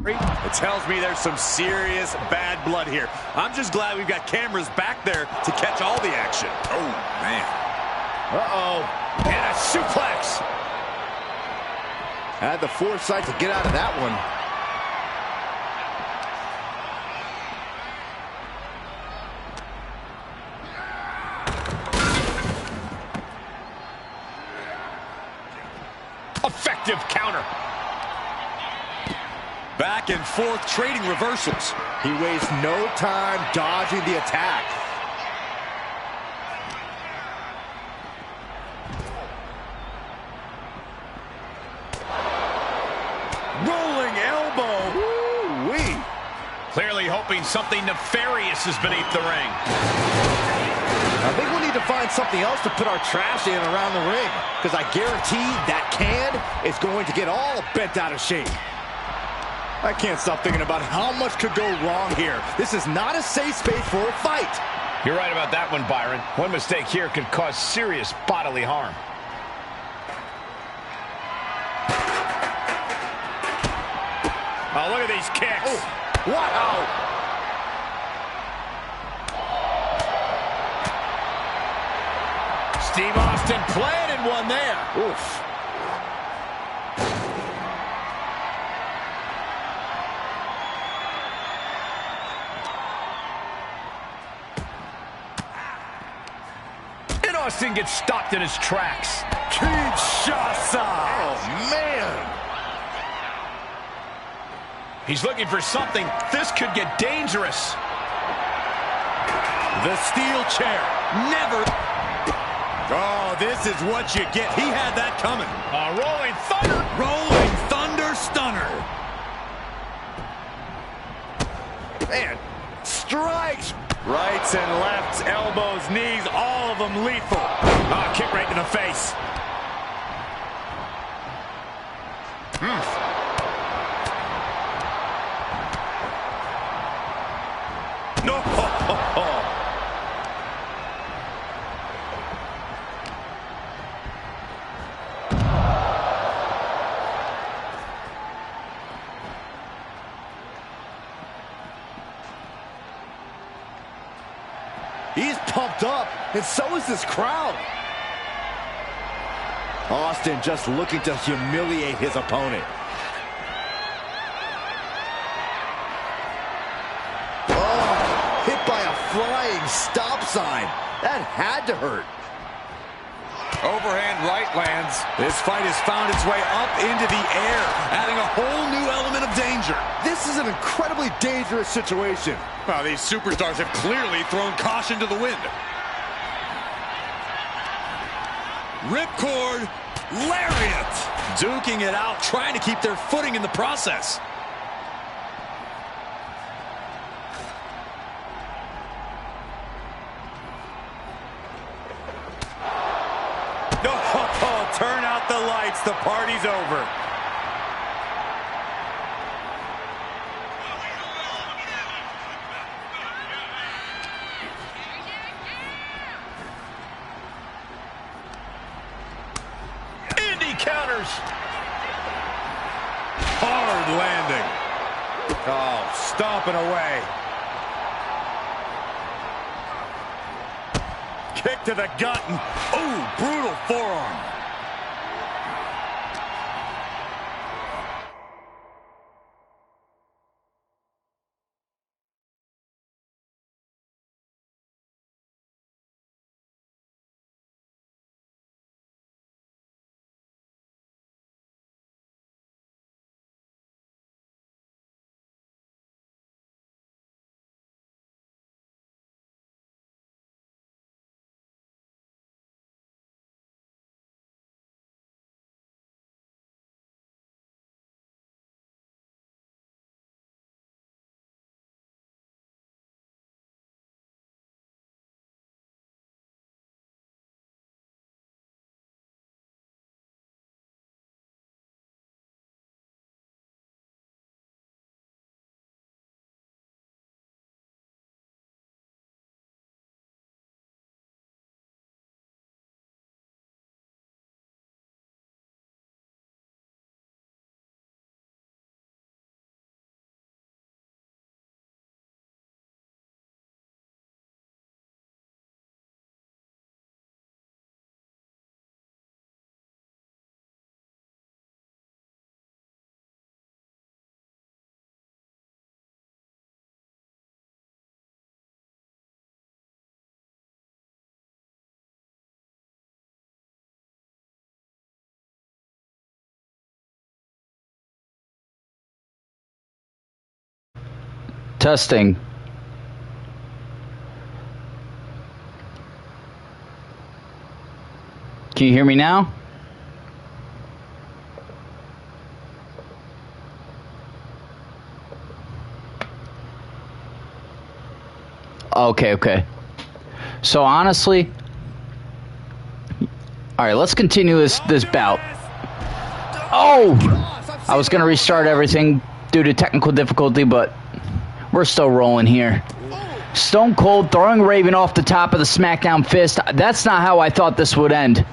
It tells me there's some serious bad blood here. I'm just glad we've got cameras back there to catch all the action. Oh, man. Uh-oh. And a suplex. Had the foresight to get out of that one. Effective counter. Back and forth trading reversals. He wastes no time dodging the attack. Rolling elbow. Woo-wee. Clearly hoping something nefarious is beneath the ring. I think we need to find something else to put our trash in around the ring, because I guarantee that can is going to get all bent out of shape. I can't stop thinking about how much could go wrong here. This is not a safe space for a fight. You're right about that one, Byron. One mistake here could cause serious bodily harm. Oh, look at these kicks. Oh, wow. Steve Austin planted one there. Oof. And Austin gets stopped in his tracks. Kinshasa. Oh, man. He's looking for something. This could get dangerous. The steel chair. Never. Oh, this is what you get. He had that coming. Rolling Thunder. Rolling Thunder Stunner. Man, strikes. Rights and lefts, elbows, knees, all of them lethal. Kick right to the face. No. He's pumped up, and so is this crowd. Austin just looking to humiliate his opponent. Oh, hit by a flying stop sign. That had to hurt. Overhand right lands. This fight has found its way up into the air, adding a whole new element of danger. This is an incredibly dangerous situation. Well, these superstars have clearly thrown caution to the wind. Ripcord, lariat. Duking it out, trying to keep their footing in the process. Oh, turn out the lights. The party's over. Counters. Hard landing. Oh, stomping away. Kick to the gut. And, oh, brutal forearm. Testing. Can you hear me now? Okay. So honestly, all right, let's continue this bout. Oh, I was gonna restart everything due to technical difficulty, but we're still rolling here. Stone Cold throwing Raven off the top of the SmackDown fist. That's not how I thought this would end.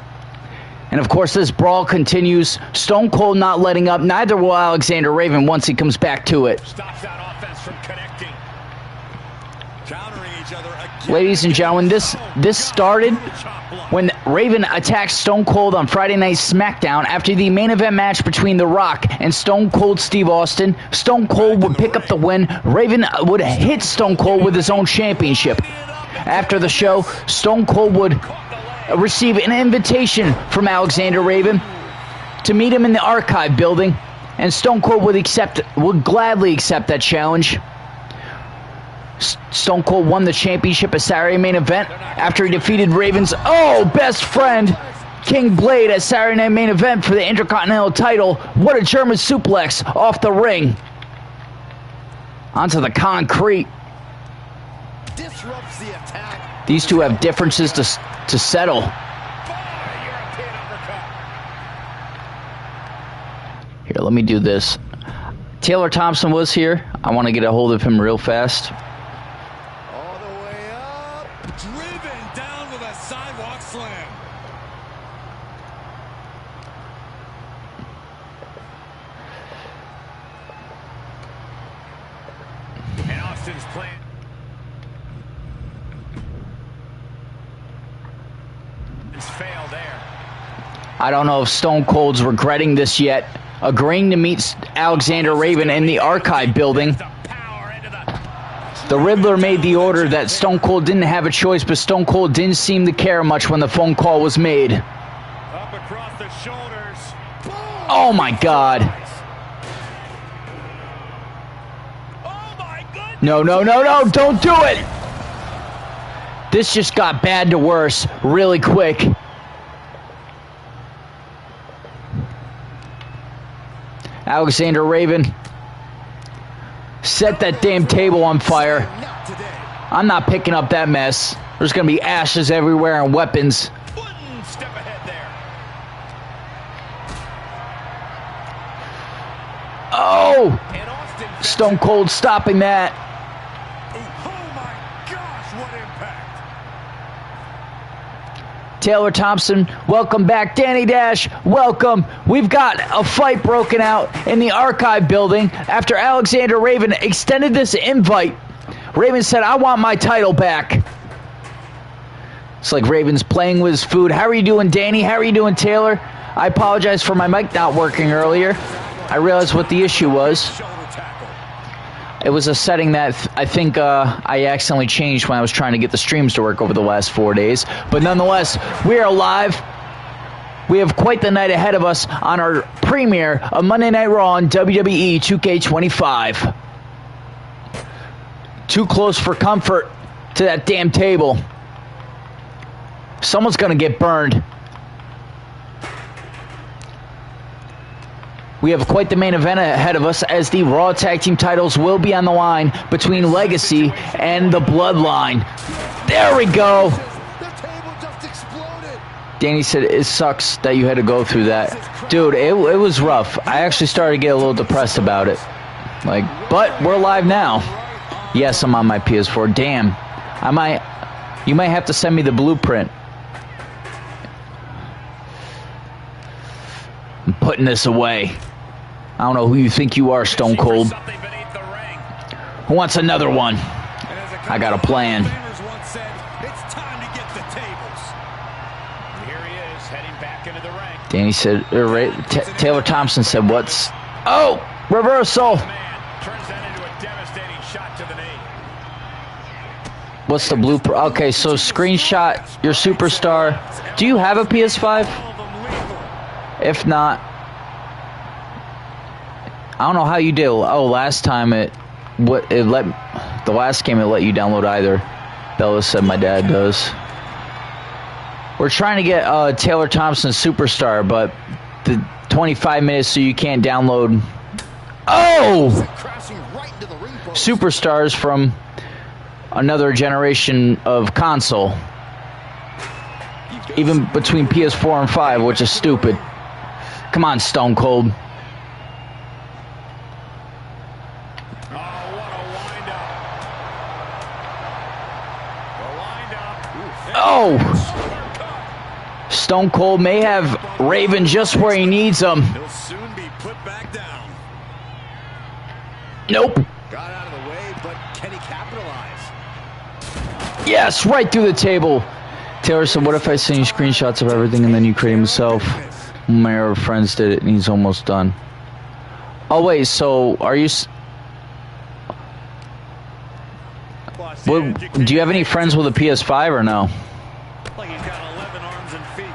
And of course, this brawl continues. Stone Cold not letting up. Neither will Alexander Raven once he comes back to it. Stops that offense from connecting. Countering each other again. Ladies and gentlemen, this started when Raven attacked Stone Cold on Friday Night SmackDown after the main event match between The Rock and Stone Cold Steve Austin. Stone Cold would pick up the win. Raven would hit Stone Cold with his own championship. After the show, Stone Cold would receive an invitation from Alexander Raven to meet him in the Archive building, and Stone Cold would gladly accept that challenge. Stone Cold won the championship at Saturday main event after he defeated Raven's best friend, King Blade, at Saturday Night Main Event for the Intercontinental title. What a German suplex off the ring. Onto the concrete. Disrupts the attack. These two have differences to settle. Here, let me do this. Taylor Thompson was here. I want to get a hold of him real fast. All the way up. Driven down with a sidewalk slam. And Austin's plan. Failed there. I don't know if Stone Cold's regretting this yet. Agreeing to meet Alexander Raven in the Archive building. The Riddler made the order that Stone Cold didn't have a choice, but Stone Cold didn't seem to care much when the phone call was made. Up across the shoulders. Oh my God. Oh my goodness. No, don't do it! This just got bad to worse really quick. Alexander Raven set that damn table on fire. I'm not picking up that mess. There's going to be ashes everywhere and weapons. One step ahead there. Oh! And Austin Stone Cold stopping that. Oh my gosh, what impact. Taylor Thompson, welcome back. Danny Dash, welcome. We've got a fight broken out in the Archive building after Alexander Raven extended this invite. Raven said, I want my title back. It's like Raven's playing with his food. How are you doing, Danny? How are you doing, Taylor? I apologize for my mic not working earlier. I realized what the issue was. It was a setting that I think I accidentally changed when I was trying to get the streams to work over the last 4 days. But nonetheless, we are live. We have quite the night ahead of us on our premiere of Monday Night Raw on WWE 2K25. Too close for comfort to that damn table. Someone's going to get burned. We have quite the main event ahead of us as the Raw Tag Team titles will be on the line between Legacy and the Bloodline. There we go. Danny said it sucks that you had to go through that. Dude, it was rough. I actually started to get a little depressed about it. But we're live now. Yes, I'm on my PS4. Damn. You might have to send me the blueprint. I'm putting this away. I don't know who you think you are, Stone Cold. Who wants another one? I got a plan. Danny said, Taylor Thompson said, what's... Oh! Reversal! What's the blueprint? Okay, so screenshot your superstar. Do you have a PS5? If not, I don't know how you did. Oh, last time it let the last game it let you download either. Bella said my dad does. We're trying to get Taylor Thompson Superstar, but the 25 minutes so you can't download. Oh! Superstars from another generation of console. Even between PS4 and 5, which is stupid. Come on, Stone Cold. Oh! Stone Cold may have Raven just where he needs him. He'll soon be put back down. Nope. Got out of the way, but can he capitalize? Yes, right through the table. Taylor said, what if I send you screenshots of everything and then you create them yourself? My other friends did it and he's almost done. Oh, wait, so are you... Well, do you have any friends with a PS5 or no? Like he's got 11 arms and feet.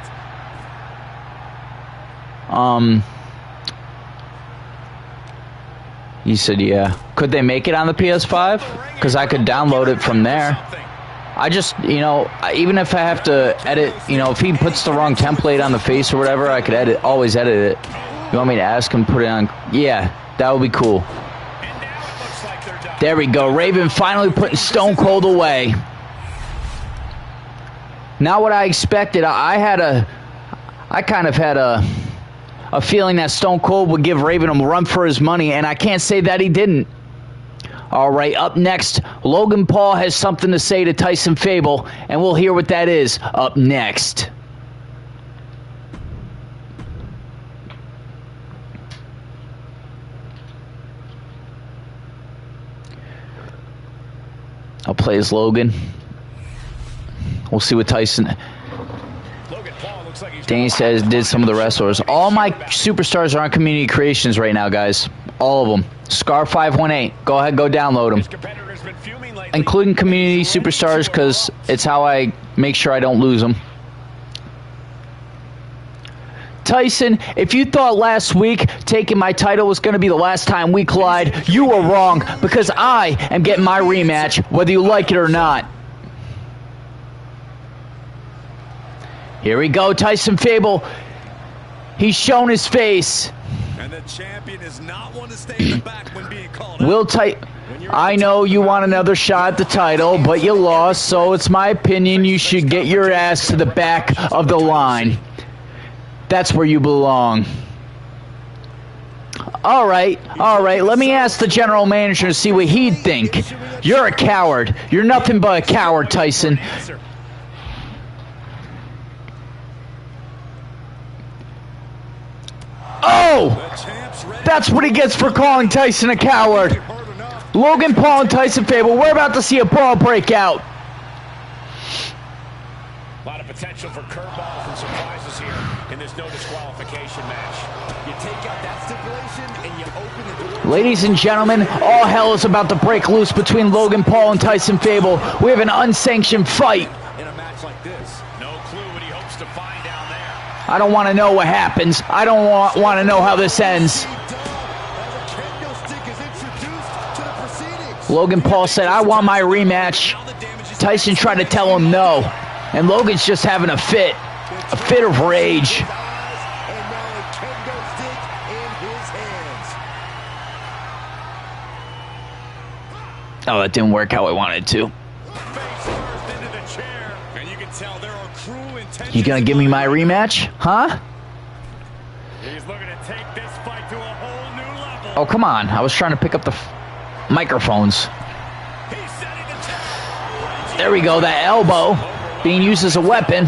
He said, yeah. Could they make it on the PS5? Because I could download it from there. I just, you know, even if I have to edit, you know, if he puts the wrong template on the face or whatever, I could always edit it. You want me to ask him, put it on? Yeah, that would be cool. There we go. Raven finally putting Stone Cold away. Not what I expected. I kind of had a feeling that Stone Cold would give Raven a run for his money, and I can't say that he didn't. All right, up next, Logan Paul has something to say to Tyson Fable, and we'll hear what that is up next. I'll play as Logan. We'll see what Tyson... Danny says did some of the wrestlers. All my superstars are on community creations right now, guys. All of them. Scar518. Go ahead, go download them. Including community superstars, because it's how I make sure I don't lose them. Tyson, if you thought last week taking my title was going to be the last time we collide, you were wrong, because I am getting my rematch, whether you like it or not. Here we go, Tyson Fable. He's shown his face. And the champion is not one to stay in the back when being called I know you want another shot at the title, but you lost, so it's my opinion you should get your ass to the back of the line. That's where you belong. All right. Let me ask the general manager to see what he'd think. You're a coward. You're nothing but a coward, Tyson. Oh! That's what he gets for calling Tyson a coward. Logan Paul and Tyson Fable, we're about to see a brawl break out. A lot of potential for curveballs and surprises here in this no disqualification match. You take out that stipulation and you open the door. Ladies and gentlemen, all hell is about to break loose between Logan Paul and Tyson Fable. We have an unsanctioned fight. In a match like this, no clue what he hopes to find down there. I don't want to know what happens. I don't want to know how this ends. Logan Paul said, I want my rematch. Tyson tried to tell him no. And Logan's just having a fit of rage. Oh, that didn't work how I wanted it to. You gonna give me my rematch? Huh? He's looking to take this fight to a whole new level. Oh, come on. I was trying to pick up the microphones. There we go. That elbow being used as a weapon.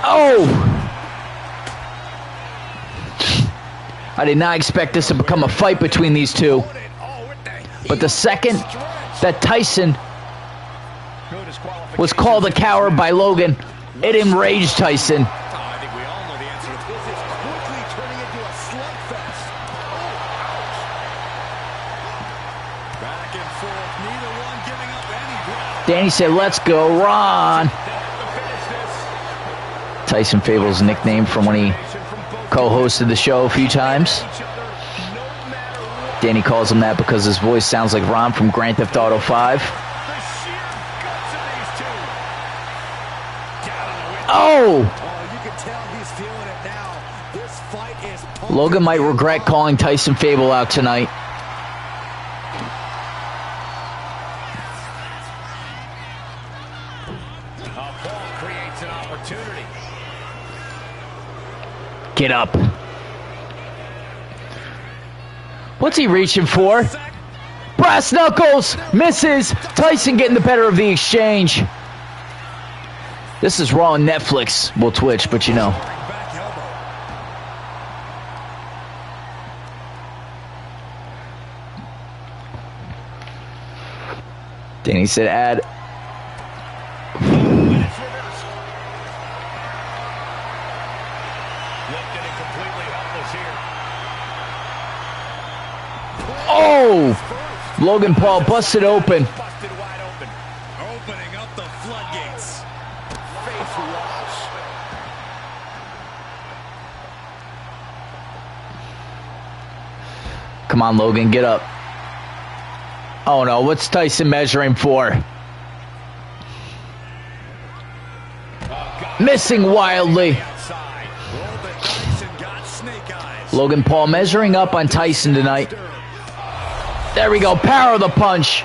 Oh! I did not expect this to become a fight between these two. But the second that Tyson was called a coward by Logan, it enraged Tyson. Danny said, let's go, Ron. Tyson Fable's nickname from when he co-hosted the show a few times. Danny calls him that because his voice sounds like Ron from Grand Theft Auto 5. Oh! You can tell he's feeling it now. This fight is Logan might regret calling Tyson Fable out tonight. Paul creates an opportunity. Get up. What's he reaching for? Brass knuckles! Misses! Tyson getting the better of the exchange. This is Raw on Netflix. Well, Twitch, but you know. Danny said add. Oh! Logan Paul busted open. busted wide open. Opening up the floodgates. Face wash. Come on, Logan, get up. Oh no, what's Tyson measuring for? Missing wildly. Logan Paul measuring up on Tyson tonight. There we go, power of the punch.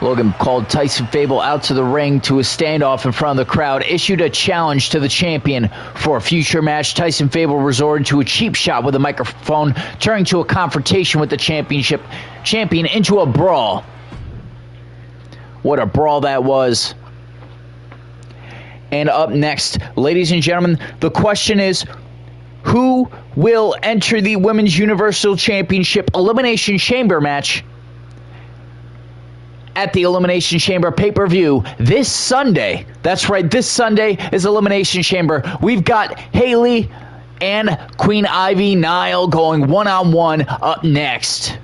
Logan called Tyson Fable out to the ring to a standoff in front of the crowd, issued a challenge to the champion for a future match. Tyson Fable resorted to a cheap shot with a microphone, turning to a confrontation with the champion into a brawl. What a brawl that was. And up next, ladies and gentlemen, the question is, who will enter the Women's Universal Championship Elimination Chamber match at the Elimination Chamber pay-per-view this Sunday? That's right, this Sunday is Elimination Chamber. We've got Haley and Queen Ivy Nile going one-on-one up next.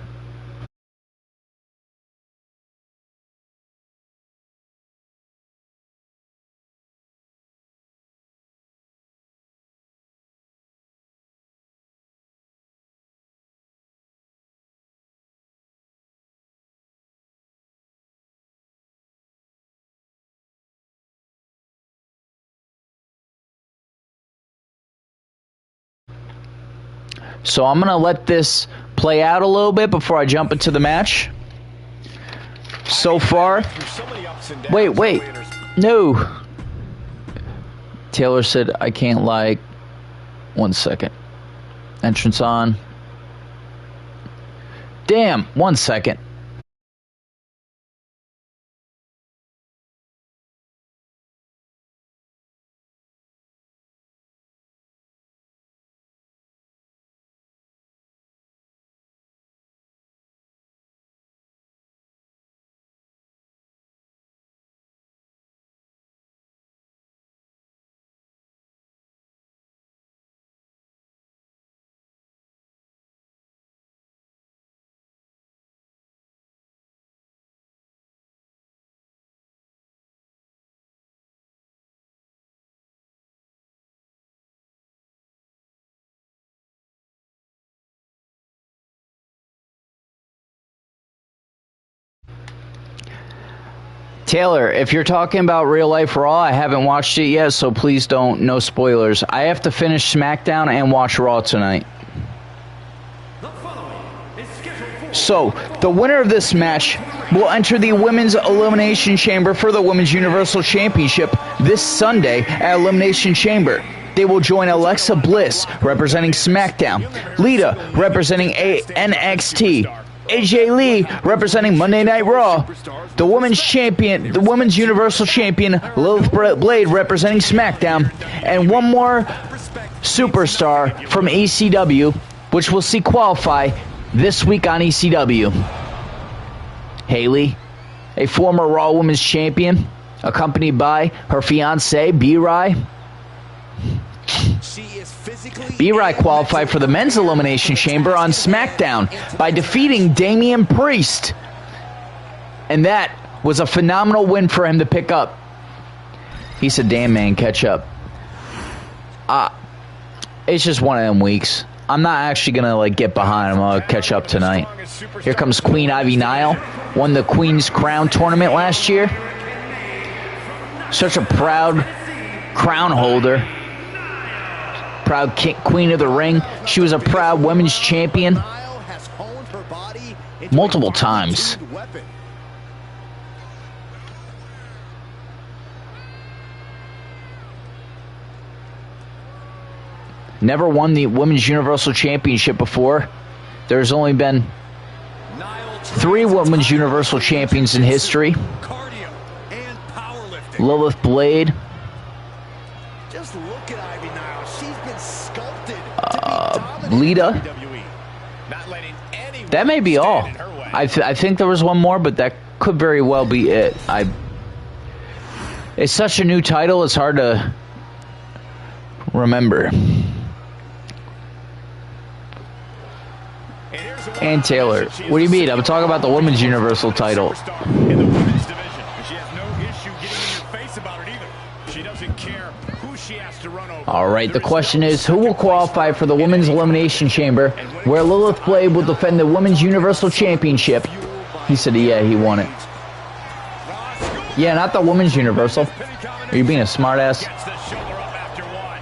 So I'm going to let this play out a little bit before I jump into the match. So far... Wait. No. Taylor said, I can't lie. 1 second. Entrance on. Damn, 1 second. Taylor, if you're talking about Real Life Raw, I haven't watched it yet, so please don't, no spoilers. I have to finish SmackDown and watch Raw tonight. So, the winner of this match will enter the Women's Elimination Chamber for the Women's Universal Championship this Sunday at Elimination Chamber. They will join Alexa Bliss, representing SmackDown, Lita, representing NXT, AJ Lee representing Monday Night Raw, the Women's Universal Champion Lilith Blade representing SmackDown, and one more superstar from ECW, which we'll see qualify this week on ECW. Haley, a former Raw Women's Champion, accompanied by her fiancé B-Rai. B-Rai qualified for the Men's Elimination Chamber on SmackDown by defeating Damian Priest. And that was a phenomenal win for him to pick up. He said, damn man, catch up. It's just one of them weeks. I'm not actually gonna like get behind. I'm gonna catch up tonight. Here comes Queen Ivy Nile. Won the Queen's Crown tournament last year. Such a proud crown holder. Proud queen of the ring. She was a proud women's champion multiple times. Never won the Women's Universal Championship before. There's only been 3 Women's Universal Champions in history. Lilith Blade. Just look at Ivy Nile. She's been sculpted Lita. That may be all. I think there was one more, but that could very well be it. It's such a new title, it's hard to remember. And Taylor, what do you mean? I'm talking about the Women's Universal title. In the women's division, she has no issue getting in your face about it either. She doesn't care who she has to run over. All right, the question is, who will qualify for the Women's Elimination Chamber, where Lilith Blade will defend the Women's Universal Championship? He said, yeah, he won it. Yeah, not the Women's Universal. Are you being a smartass?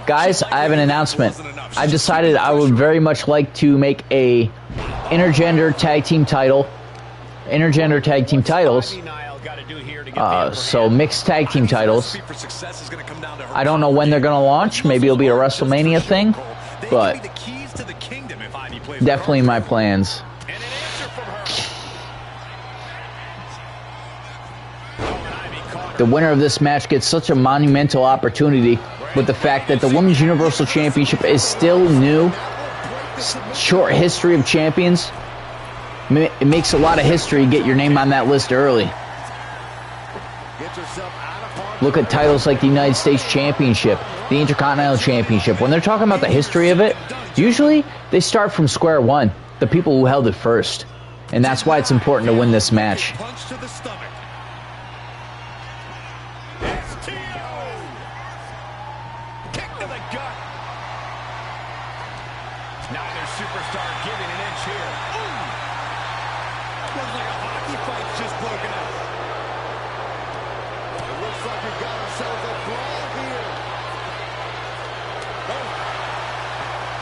Guys, I have an announcement. I've decided I would very much like to make a intergender tag team title. Intergender tag team titles. So mixed tag team titles. I don't know when they're going to launch. Maybe it'll be a WrestleMania thing. But definitely in my plans. The winner of this match gets such a monumental opportunity with the fact that the Women's Universal Championship is still new. Short history of champions. It makes a lot of history to get your name on that list early. Look at titles like the United States Championship, the Intercontinental Championship. When they're talking about the history of it, usually they start from square one, the people who held it first. And that's why it's important to win this match.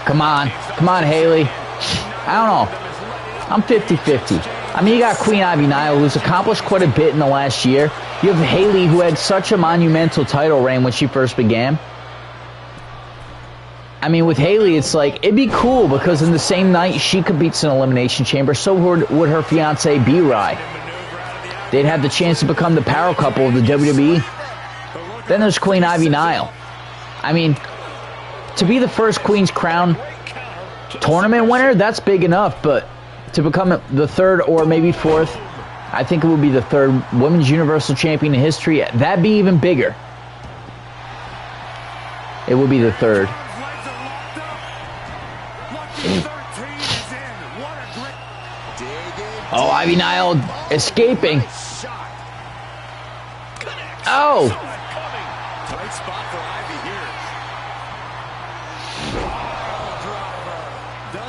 Come on, Haley. I don't know. I'm 50-50. I mean, you got Queen Ivy Nile, who's accomplished quite a bit in the last year. You have Haley, who had such a monumental title reign when she first began. I mean, with Haley, it's like, it'd be cool because in the same night she competes in Elimination Chamber, so would her fiance B-Rai. They'd have the chance to become the power couple of the WWE. Then there's Queen Ivy Nile. I mean, to be the first Queen's Crown tournament winner, that's big enough, but to become the third or maybe fourth, I think it would be the third Women's Universal Champion in history. That'd be even bigger. It would be the third. Oh, Ivy Nile escaping. Oh!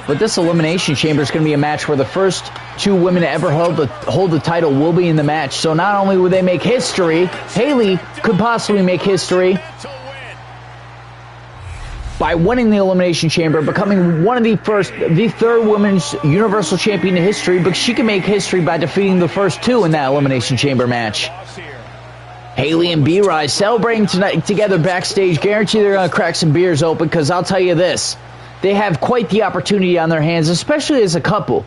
But this Elimination Chamber is going to be a match where the first 2 women to ever hold the title will be in the match. So not only would they make history, Haley could possibly make history by winning the Elimination Chamber, becoming the third Women's Universal Champion in history, but she can make history by defeating the first 2 in that Elimination Chamber match. Haley and B-Rai celebrating tonight together backstage. Guarantee they're going to crack some beers open, because I'll tell you this. They have quite the opportunity on their hands, especially as a couple.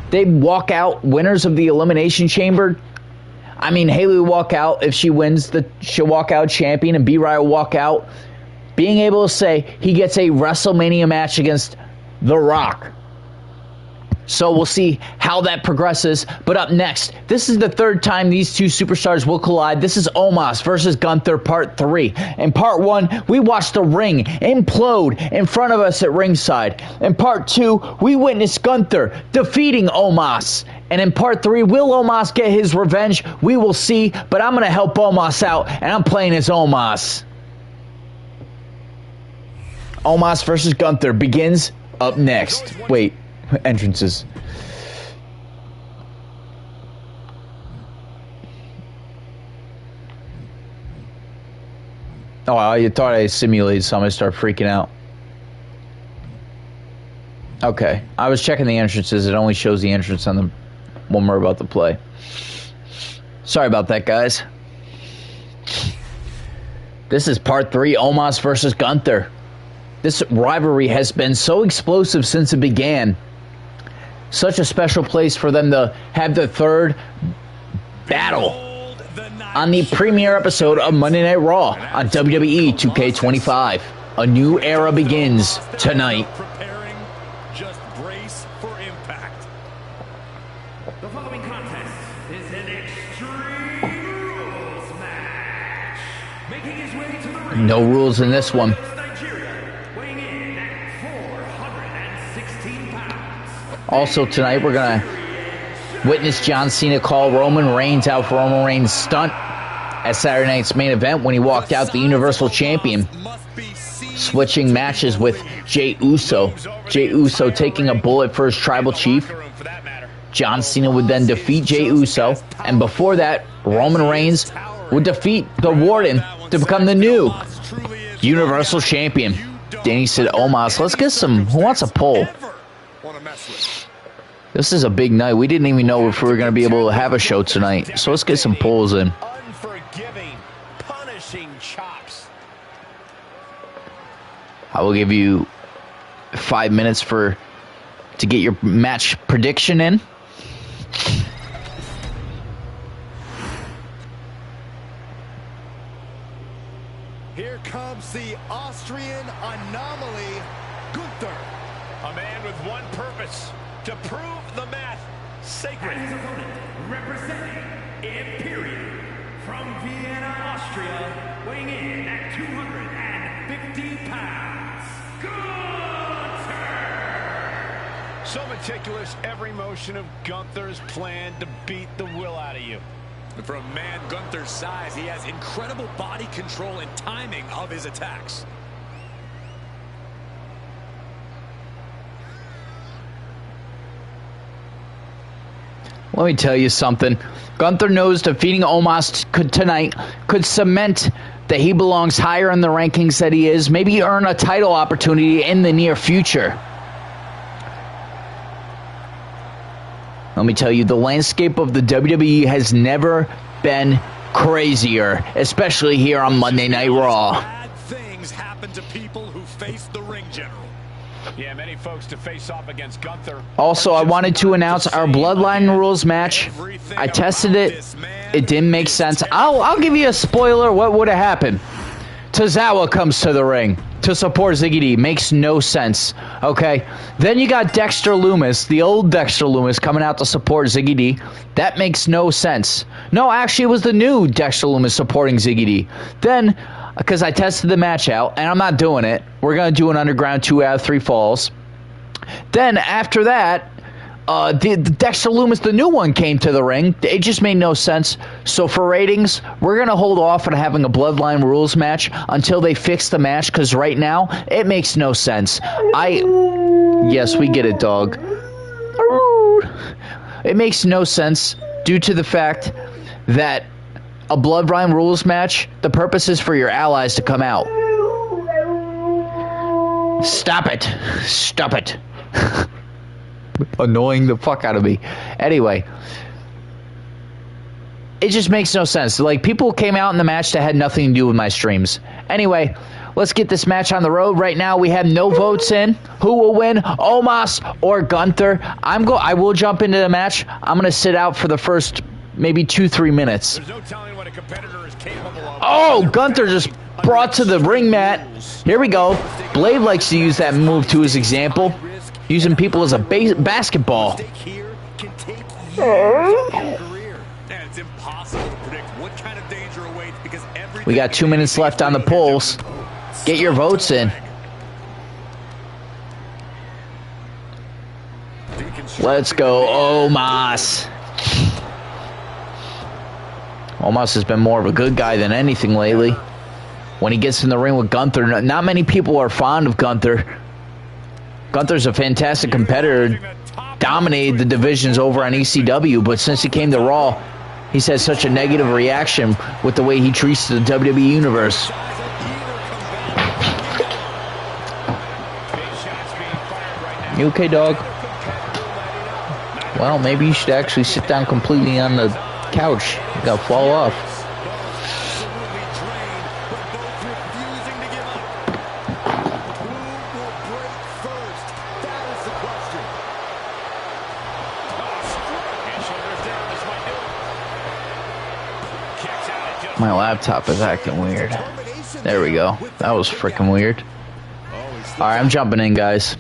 They walk out winners of the Elimination Chamber. I mean, Haley will walk out. If she wins, she'll walk out champion, and B-Rai will walk out being able to say he gets a WrestleMania match against The Rock. So we'll see how that progresses. But up next, this is the third time these two superstars will collide. This is Omos versus Gunther Part 3. In Part 1, we watched the ring implode in front of us at ringside. In Part 2, we witnessed Gunther defeating Omos. And in Part 3, will Omos get his revenge? We will see. But I'm going to help Omos out, and I'm playing as Omos. Omos versus Gunther begins up next. Wait, entrances. Oh, I thought I simulated something. I start freaking out. Okay, I was checking the entrances. It only shows the entrance on the one we're about to play. Sorry about that, guys. This is part 3, Omos versus Gunther. This rivalry has been so explosive since it began. Such a special place for them to have the third battle on the premiere episode of Monday Night Raw on WWE 2K25. A new era begins tonight. Preparing, just brace for impact. The following contest is an Extreme Rules match. Making his way to the ring. No rules in this one. Nigeria, weighing in at 416 pounds. Also tonight we're going to witness John Cena call Roman Reigns out for Roman Reigns' stunt at Saturday night's main event when he walked out the Universal Champion, switching matches with Jey Uso. Jey Uso taking a bullet for his tribal chief. John Cena would then defeat Jey Uso, and before that, Roman Reigns would defeat the Warden to become the new Universal Champion. Danny said, Omos, let's get some, who wants a poll? This is a big night. We didn't even know if we were going to be able to have a show tonight. So let's get some polls in. Unforgiving, punishing chops. I will give you 5 minutes to get your match prediction in. Here comes the Austrian anomaly, Gunther. A man with one purpose, to prove the math sacred. And his opponent, representing Imperium from Vienna, Austria, weighing in at 250 pounds, Gunther! So meticulous, every motion of Gunther's planned to beat the will out of you. And for a man Gunther's size, he has incredible body control and timing of his attacks. Let me tell you something. Gunther knows defeating Omos tonight could cement that he belongs higher in the rankings that he is. Maybe earn a title opportunity in the near future. Let me tell you, the landscape of the WWE has never been crazier, especially here on Monday Night Raw. Bad things happen to people who face the ring general. Yeah, many folks to face off against Gunther. Also, I wanted to announce our Bloodline Rules match. I tested it. It didn't make sense. I'll give you a spoiler. What would have happened? Tozawa comes to the ring to support Ziggy D. Makes no sense. Okay? Then you got Dexter Lumis, the old Dexter Lumis, coming out to support Ziggy D. That makes no sense. No, actually, it was the new Dexter Lumis supporting Ziggy D. Then, because I tested the match out, and I'm not doing it, we're going to do an Underground 2 out of 3 falls. Then, after that, the Dexter Lumis, the new one, came to the ring. It just made no sense. So for ratings, we're going to hold off on having a Bloodline Rules match until they fix the match, because right now, it makes no sense. Yes, we get it, dog. It makes no sense due to the fact that a Bloodline Rules match, the purpose is for your allies to come out. Stop it. Stop it. Annoying the fuck out of me. Anyway, it just makes no sense. Like, people came out in the match that had nothing to do with my streams. Anyway, let's get this match on the road. Right now, we have no votes in. Who will win, Omos or Gunther? I will jump into the match. I'm going to sit out for the first maybe 2-3 minutes. There's no telling what a competitor is capable of. Oh, Gunther just brought to the ring mat. Here we go. Blade likes to use that move to his example, using people as a basketball. It's impossible to predict what kind of danger awaits because We got 2 minutes left on the polls. Get your votes in. Let's go, Omos. Omos has been more of a good guy than anything lately. When he gets in the ring with Gunther, not many people are fond of Gunther. Gunther's a fantastic competitor, dominated the divisions over on ECW, but since he came to Raw, he's had such a negative reaction with the way he treats the WWE Universe. You okay, dog? Well, maybe you should actually sit down completely on the couch. You gotta fall off. My laptop is acting weird. There we go. That was freaking weird. Alright, I'm jumping in, guys.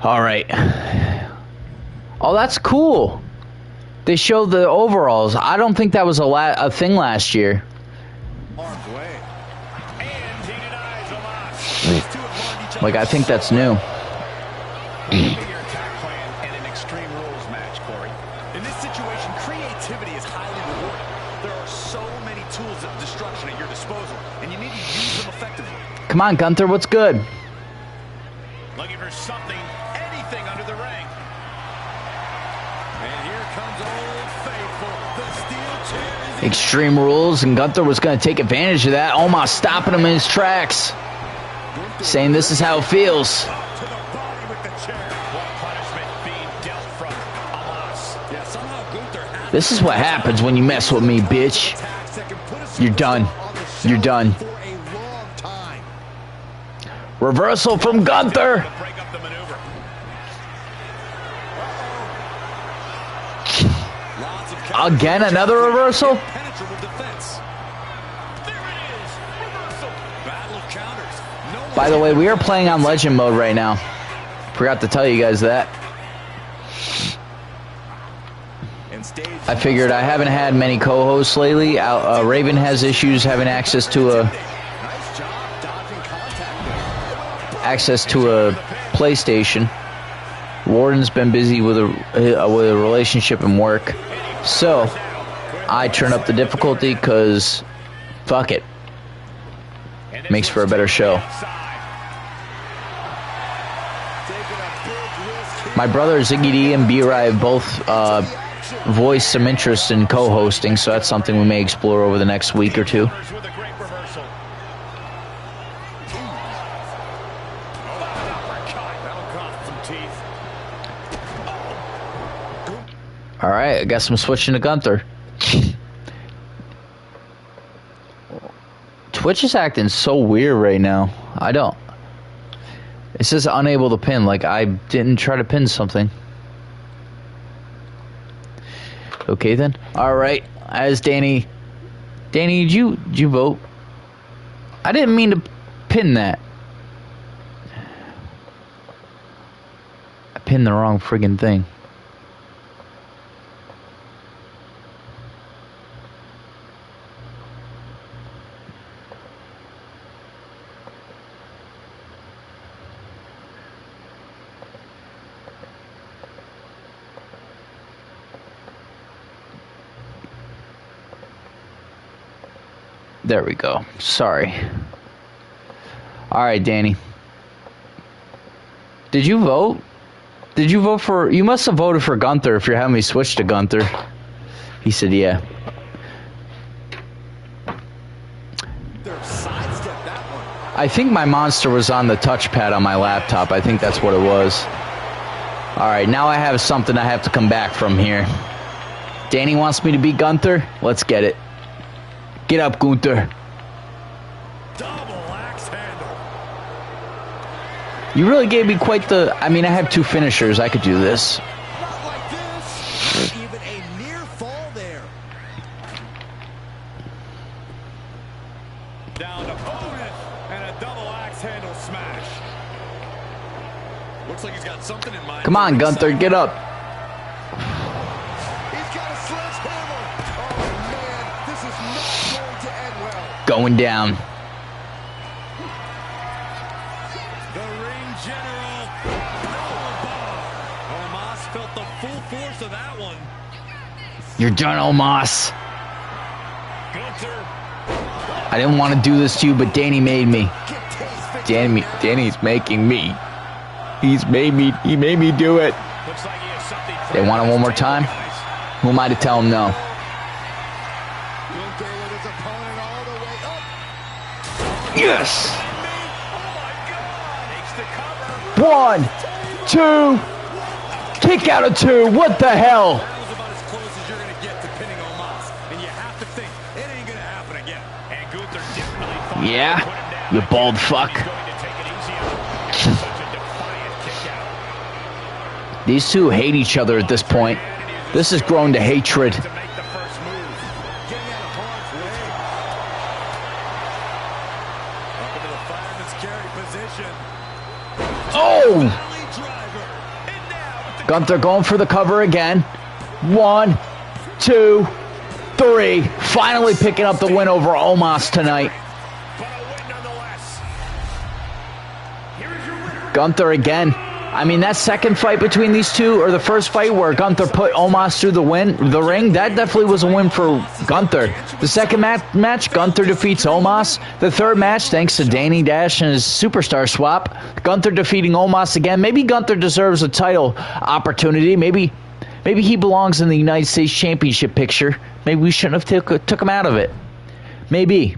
Alright. Oh, that's cool. They showed the overalls. I don't think that was a thing last year. Like, I think that's new. Come on, Gunther, what's good? Looking for something, anything under the ring. And here comes Old Faithful. The steel chair is Extreme Rules, and Gunther was going to take advantage of that. Omos stopping him in his tracks, saying this is how it feels. to the body with the chair. What punishment being dealt from Omos. Yeah, somehow Gunther had This is what happens when you mess with me, bitch. You're done. You're done. Reversal from Gunther. break up the maneuver. Again, another reversal? Penetrable defense. There it is. Reversal. Battle of counters. No By the way, we are playing on Legend mode right now. Forgot to tell you guys that. I figured I haven't had many co-hosts lately. Raven has issues having access to a PlayStation. Warden's been busy with a relationship and work, so I turn up the difficulty because fuck it, makes for a better show. My brother Ziggy D and B-Rai have both voiced some interest in co-hosting, so that's something we may explore over the next week or two. Alright, I guess I'm switching to Gunther. Twitch is acting so weird right now. It says unable to pin, like I didn't try to pin something. Okay then. Alright, as Danny, did you vote? I didn't mean to pin that. I pinned the wrong friggin' thing. There we go. Sorry. Alright, Danny. Did you vote? Did you vote for... You must have voted for Gunther if you're having me switch to Gunther. He said, yeah. I think my monster was on the touchpad on my laptop. I think that's what it was. Alright, now I have something I have to come back from here. Danny wants me to beat Gunther? Let's get it. Get up, Gunther. double axe handle. You really gave me quite the... I mean, I have two finishers. I could do this. Not like this. Even a near fall there. Down opponent and a double axe handle smash. Looks like he's got something in mind. Come on, Gunther, get up. He's got a sledgehammer. Oh, man. This is not going to end well. Going down. The ring general. Omos felt the full force of that one. You're done, Omos. Gunther I didn't want to do this to you, but Danny made me. Danny's making me. He made me do it. They want it one more time? Who am I to tell him no? Yes! 1, 2, kick out of 2. What the hell? That was about as close as you're going to get to pinning Omos. And you have to think, it ain't going to happen again. And Gunther definitely thought Yeah, you bald fuck. These two hate each other at this point. This has grown to hatred. Oh! Gunther going for the cover again. 1, 2, 3. Finally picking up the win over Omos tonight. Gunther again. I mean, that second fight between these two, or the first fight where Gunther put Omos through the ring, that definitely was a win for Gunther. The second match, Gunther defeats Omos. The third match, thanks to Danny Dash and his superstar swap, Gunther defeating Omos again. Maybe Gunther deserves a title opportunity. Maybe he belongs in the United States Championship picture. Maybe we shouldn't have took him out of it. Maybe.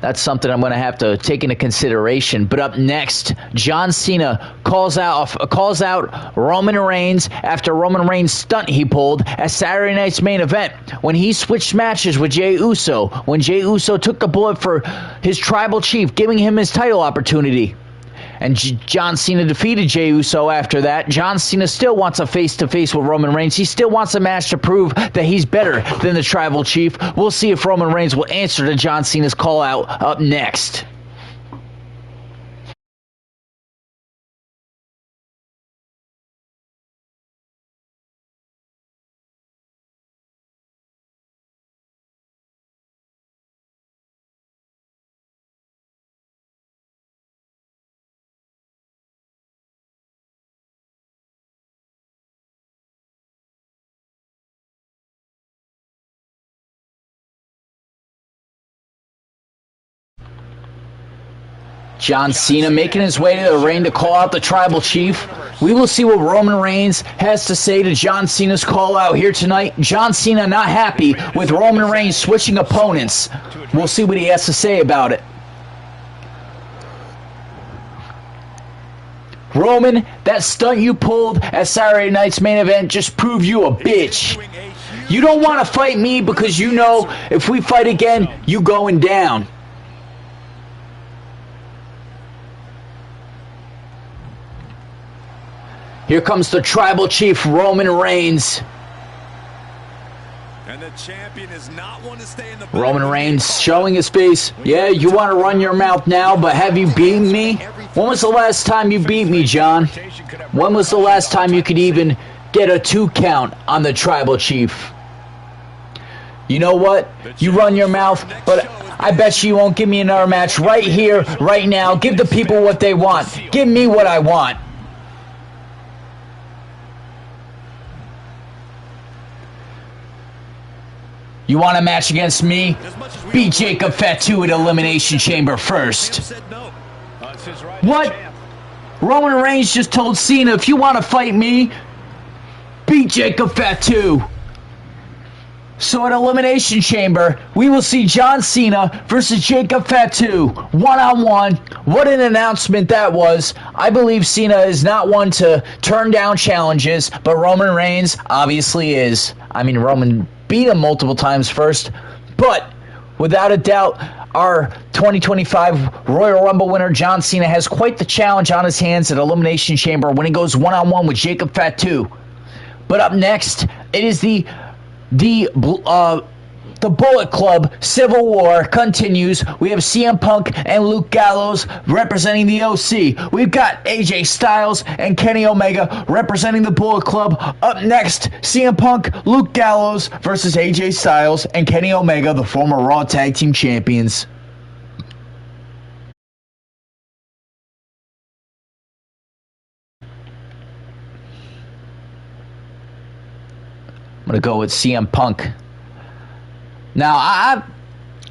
That's something I'm going to have to take into consideration. But up next, John Cena calls out Roman Reigns after Roman Reigns' stunt he pulled at Saturday night's main event when he switched matches with Jey Uso, when Jey Uso took the bullet for his tribal chief, giving him his title opportunity. And John Cena defeated Jey Uso after that. John Cena still wants a face-to-face with Roman Reigns. He still wants a match to prove that he's better than the tribal chief. We'll see if Roman Reigns will answer to John Cena's call-out up next. John Cena making his way to the ring to call out the tribal chief. We will see what Roman Reigns has to say to John Cena's call out here tonight. John Cena not happy with Roman Reigns switching opponents. We'll see what he has to say about it. Roman, that stunt you pulled at Saturday night's main event just proved you a bitch. You don't want to fight me because you know if we fight again, you going down. Here comes the tribal chief, Roman Reigns. And the champion is not one to stay in the Roman Reigns showing his face. Yeah, you want to run your mouth now, but have you beaten me? When was the last time you beat me, John? When was the last time you could even get a 2 count on the tribal chief? You know what? You run your mouth, but I bet you won't give me another match right here, right now. Give the people what they want. Give me what I want. You want a match against me? Beat Jacob Fatu at Elimination Chamber first. What? Roman Reigns just told Cena, if you want to fight me, beat Jacob Fatu. So at Elimination Chamber, we will see John Cena versus Jacob Fatu, one-on-one. What an announcement that was. I believe Cena is not one to turn down challenges, but Roman Reigns obviously is. I mean, Roman beat him multiple times first, but without a doubt, our 2025 Royal Rumble winner John Cena has quite the challenge on his hands at Elimination Chamber when he goes one-on-one with Jacob Fatu. But up next, it is the Bullet Club Civil War continues. We have CM Punk and Luke Gallows representing the OC. We've got AJ Styles and Kenny Omega representing the Bullet Club. Up next, CM Punk, Luke Gallows versus AJ Styles and Kenny Omega, the former Raw Tag Team Champions. I'm going to go with CM Punk. Now,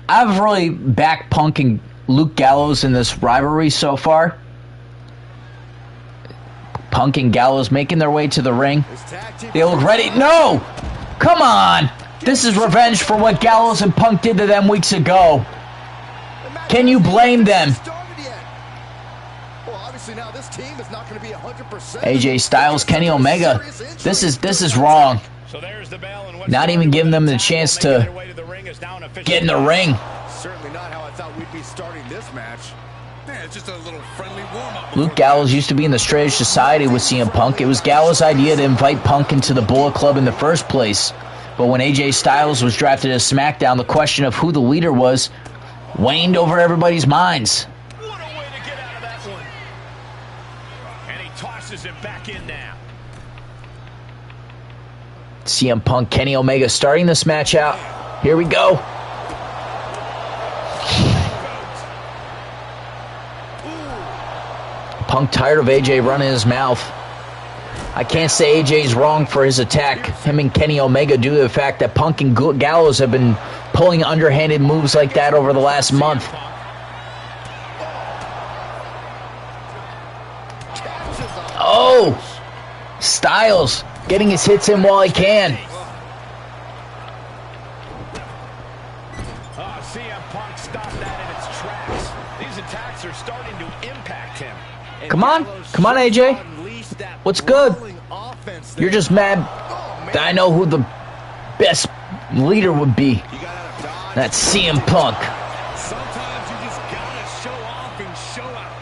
I've really backed Punk and Luke Gallows in this rivalry so far. Punk and Gallows making their way to the ring. They look ready. No! Come on! This is revenge for what Gallows and Punk did to them weeks ago. Can you blame them? AJ Styles, Kenny Omega. This is wrong. Not even giving them the chance to get in the ring. Certainly not how I thought we'd be starting this match. Yeah, it's just a little friendly warm-up. Luke Gallows used to be in the Straight Edge Society with CM Punk. It was Gallows' idea to invite Punk into the Bullet Club in the first place. But when AJ Styles was drafted to SmackDown, the question of who the leader was waned over everybody's minds. What a way to get out of that one. And he tosses it back in now. CM Punk, Kenny Omega starting this match out. Here we go. Punk tired of AJ running his mouth. I can't say AJ's wrong for his attack. Him and Kenny Omega due to the fact that Punk and Gallows have been pulling underhanded moves like that over the last month. Oh! Styles getting his hits in while he can. CM Punk stopped that in its tracks. These attacks are starting to impact him. Come on, AJ. What's good? You're just mad that I know who the best leader would be. That's CM Punk. Sometimes you just gotta show off and show out.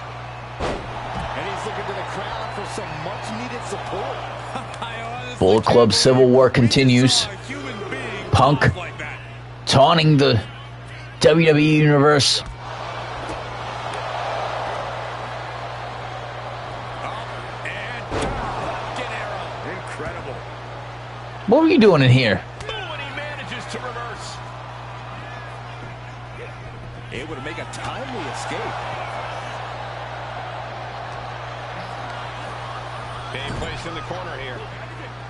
And he's looking to the crowd for some much-needed support. Bullet Club Civil War continues. Punk taunting the WWE Universe. What were you doing in here? And he manages to reverse. Able to make a timely escape. Being placed in the corner here.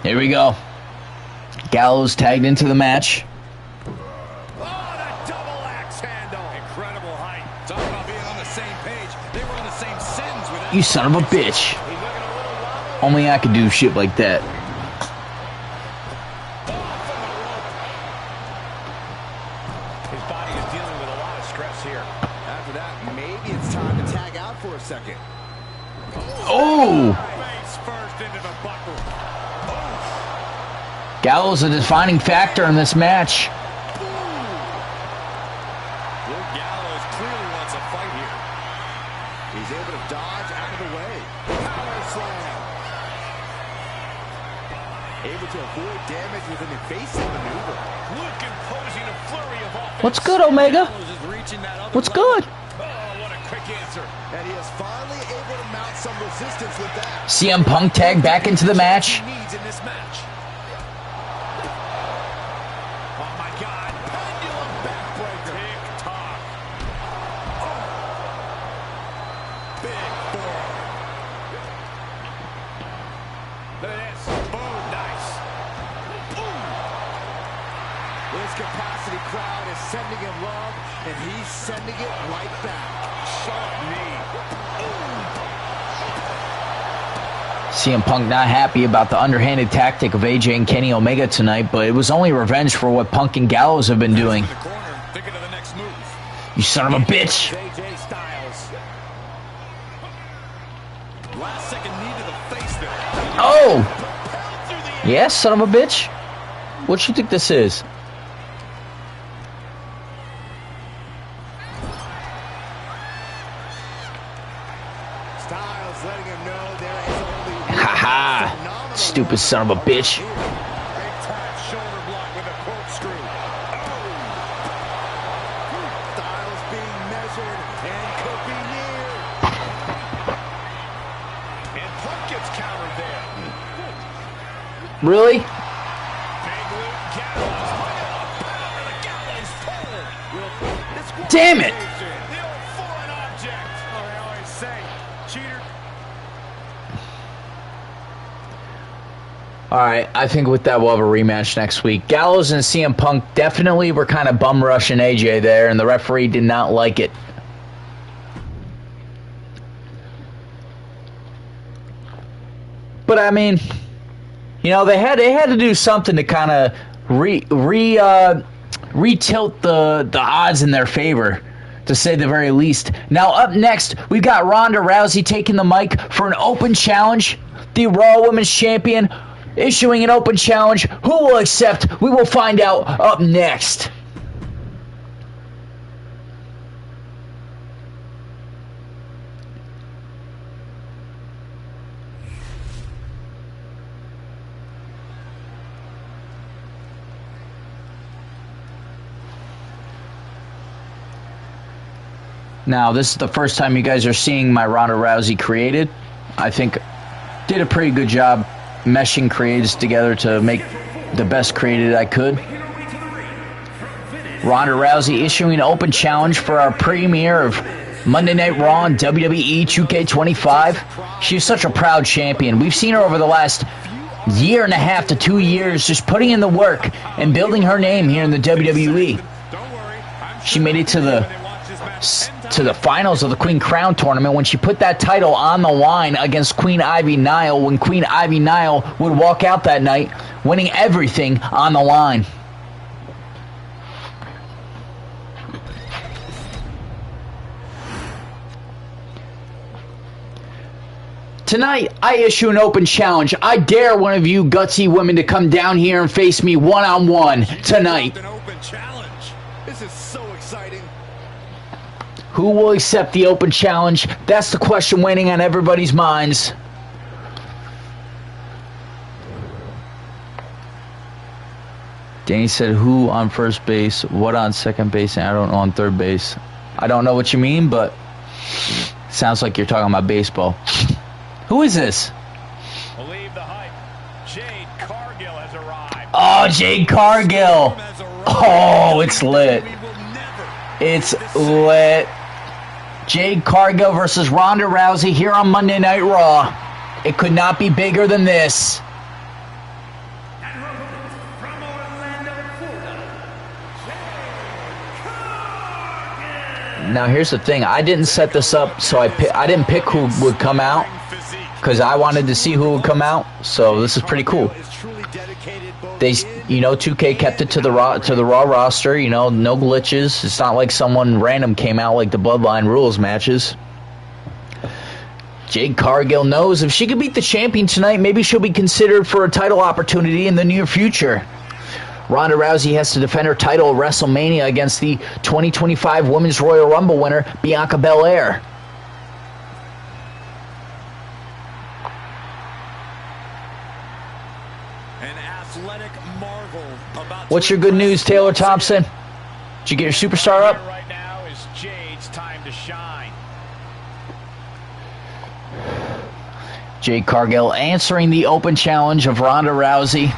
Here we go. Gallows tagged into the match. Oh, the double axe handle. Incredible height. Talk about being on the same page. They were on the same sins with it. You son of a bitch. Only I could do shit like that. His body is dealing with a lot of stress here. After that, maybe it's time to tag out for a second. Oh! Face first into the buckle. Gallows a defining factor in this match. Luke Gallows clearly wants a fight here. He's able to dodge out of the way. Power slam. Able to avoid damage with an evasive maneuver. Luke imposing a flurry of offense. What's good, Omega? Gallows is reaching that other What's level. good? Oh, what a quick answer. And he is finally able to mount some resistance with that. CM Punk tagged back into the match. He needs in this match. Oh my God. Pendulum backbreaker. Tick tock. Big forearm. Look at this. Boom, nice. This capacity crowd is sending him love, and he's sending it right back. Sharp knee. CM Punk not happy about the underhanded tactic of AJ and Kenny Omega tonight, but it was only revenge for what Punk and Gallows have been doing. In the corner, thinking of the next move. You son of a bitch. AJ Styles. Last second knee to the face there. Oh! Yes, son of a bitch. What you think this is? Styles letting him know there is only Haha! Stupid son of a bitch. Big time shoulder block with a corkscrew. Styles being measured and could be near. And Punk gets countered there. Really? Big Luke Gallows. Power the Gallows pole. Damn it! The old foreign object. Oh, they always say, cheater. All right, I think with that we'll have a rematch next week. Gallows and CM Punk definitely were kind of bum rushing AJ there, and the referee did not like it. But I mean, you know, they had to do something to kind of retilt the odds in their favor, to say the very least. Now up next, we've got Ronda Rousey taking the mic for an open challenge. The Raw Women's Champion issuing an open challenge. Who will accept? We will find out up next. Now, this is the first time you guys are seeing my Ronda Rousey created. I think did a pretty good job meshing creatives together to make the best created I could. Ronda Rousey issuing an open challenge for our premiere of Monday Night Raw on WWE 2K25. She's such a proud champion. We've seen her over the last year and a half to 2 years just putting in the work and building her name here in the WWE. She made it to the finals of the Queen Crown tournament when she put that title on the line against Queen Ivy Nile, when Queen Ivy Nile would walk out that night winning everything on the line. Tonight, I issue an open challenge. I dare one of you gutsy women to come down here and face me one-on-one tonight. An open challenge. This is so exciting. Who will accept the open challenge? That's the question waiting on everybody's minds. Danny said, who on first base, what on second base, and I don't know on third base. I don't know what you mean, but sounds like you're talking about baseball. Who is this? Believe the hype. Jade Cargill has arrived. Oh, Jade Cargill. Oh, it's lit. It's lit. Jade Cargill versus Ronda Rousey here on Monday Night Raw. It could not be bigger than this. Now here's the thing. I didn't set this up, so I didn't pick who would come out because I wanted to see who would come out. So this is pretty cool. They, you know, 2K kept it to the Raw roster. You know, no glitches. It's not like someone random came out like the Bloodline Rules matches. Jade Cargill knows if she could beat the champion tonight, maybe she'll be considered for a title opportunity in the near future. Ronda Rousey has to defend her title at WrestleMania against the 2025 Women's Royal Rumble winner, Bianca Belair. What's your good news, Taylor Thompson? Did you get your superstar up? Right now is Jade's time to shine. Jade Cargill answering the open challenge of Ronda Rousey.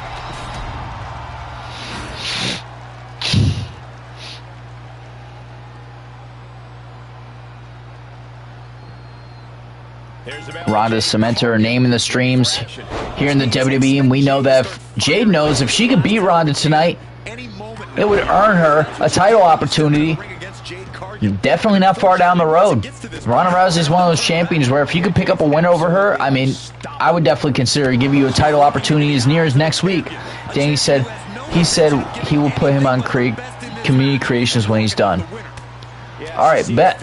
Ronda cemented her name in the streams here in the WWE, and we know that Jade knows if she could beat Ronda tonight, it would earn her a title opportunity. Definitely not far down the road. Ronda Rousey is one of those champions where if you could pick up a win over her, I mean, I would definitely consider giving you a title opportunity as near as next week. Danny said he will put him on Community Creations when he's done. All right, bet.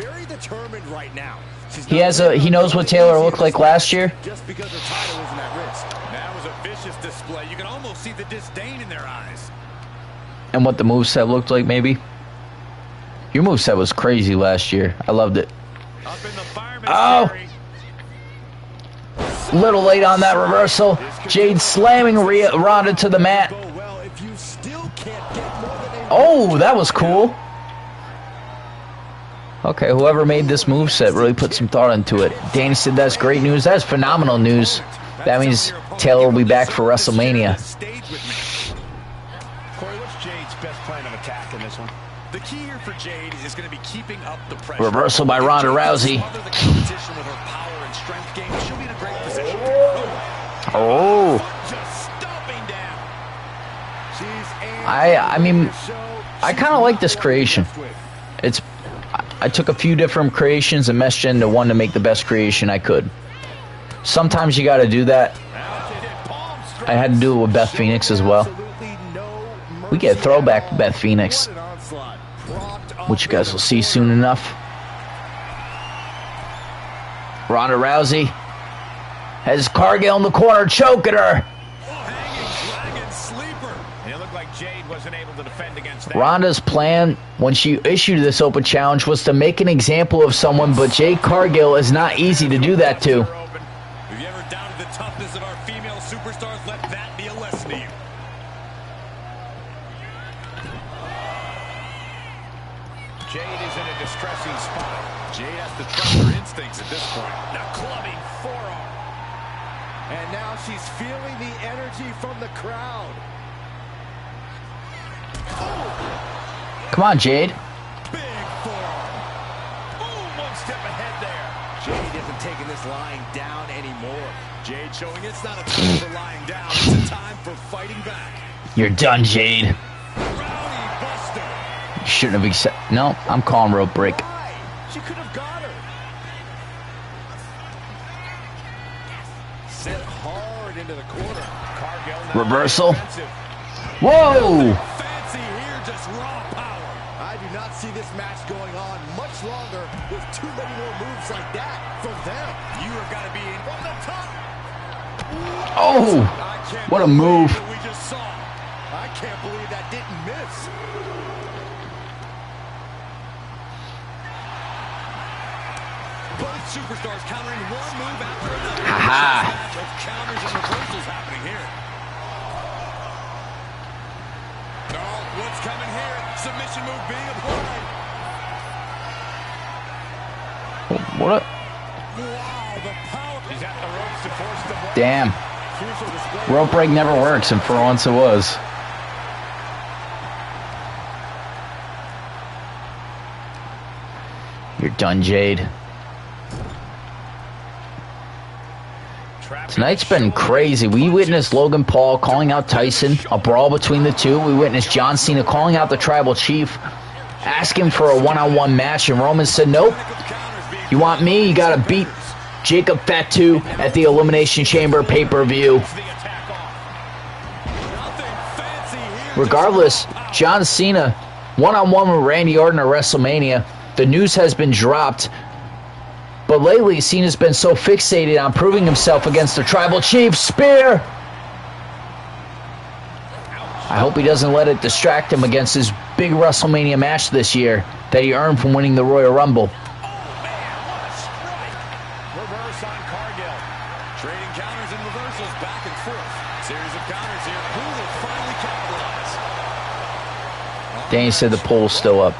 He knows what Taylor looked like last year. Just because her title isn't at risk. That was a vicious display. You can almost see the disdain in their eyes. And what the moveset looked like, maybe. Your moveset was crazy last year. I loved it. Up in the fireman's Oh! Little late on that reversal. Jade slamming Ronda to the mat. Oh, that was cool. Okay, whoever made this moveset really put some thought into it. Danny said that's great news. That's phenomenal news. That means Taylor will be back for WrestleMania. Corey, what's Jade's best plan of attack in this one? The key here for Jade is going to be keeping up the pressure. Reversal by Ronda Rousey. Oh. I mean, I kind of like this creation. I took a few different creations and meshed into one to make the best creation I could. Sometimes you got to do that. I had to do it with Beth Phoenix as well. We get a throwback to Beth Phoenix, which you guys will see soon enough. Ronda Rousey has Cargill in the corner, choking her. Ronda's plan when she issued this open challenge was to make an example of someone, but Jade Cargill is not easy to do that to. Have you ever doubted the toughness of our female superstars? Let that be a lesson to you. Jade is in a distressing spot. Jade has to trust her instincts at this point. Now clubbing forearm. And now she's feeling the energy from the crowd. Come on, Jade. Big forearm. Boom, one step ahead there. Jade isn't taking this lying down anymore. Jade showing it's not a time for lying down. It's a time for fighting back. You're done, Jade. Rowdy Buster. You shouldn't have accepted. No, I'm calling rope break. Why? She could have got her. Set hard into the corner. Cargill now Reversal. defensive. Whoa! Fancy here, just raw power. I do not see this match going on much longer with too many more moves like that from them. You have got to be in from the top. Oh! I can't What a move. believe what we just saw. I can't believe that didn't miss. Both superstars countering one move after another. Ha-ha. Match of counters and reversals happening here. Oh, what's coming here? Submission move being applied. What a... Wow, the power. He's at the ropes to force the break. Damn. Rope break never works, and for once it was. You're done, Jade. Tonight's been crazy. We witnessed Logan Paul calling out Tyson, a brawl between the two. We witnessed John Cena calling out the Tribal Chief, asking for a one-on-one match, and Roman said, nope. You want me? You got to beat Jacob Fatu at the Elimination Chamber pay-per-view. Regardless, John Cena, one-on-one with Randy Orton at WrestleMania. The news has been dropped. But lately, Cena's been so fixated on proving himself against the Tribal Chief. Spear! I hope he doesn't let it distract him against his big WrestleMania match this year that he earned from winning the Royal Rumble. Reverse on Cargill. Trading counters and reversals back and forth. Series of counters here. Who will finally capitalize? Danny said the poll's still up.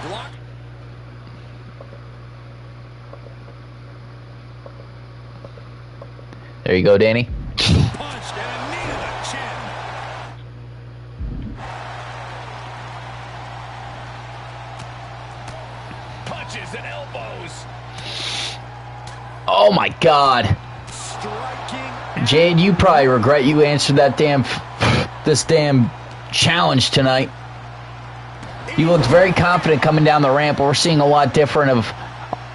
There you go, Danny. Punch and a knee to the chin. Punches and elbows. Oh my God. Jade, you probably regret you answered that this damn challenge tonight. You looked very confident coming down the ramp, but we're seeing a lot different of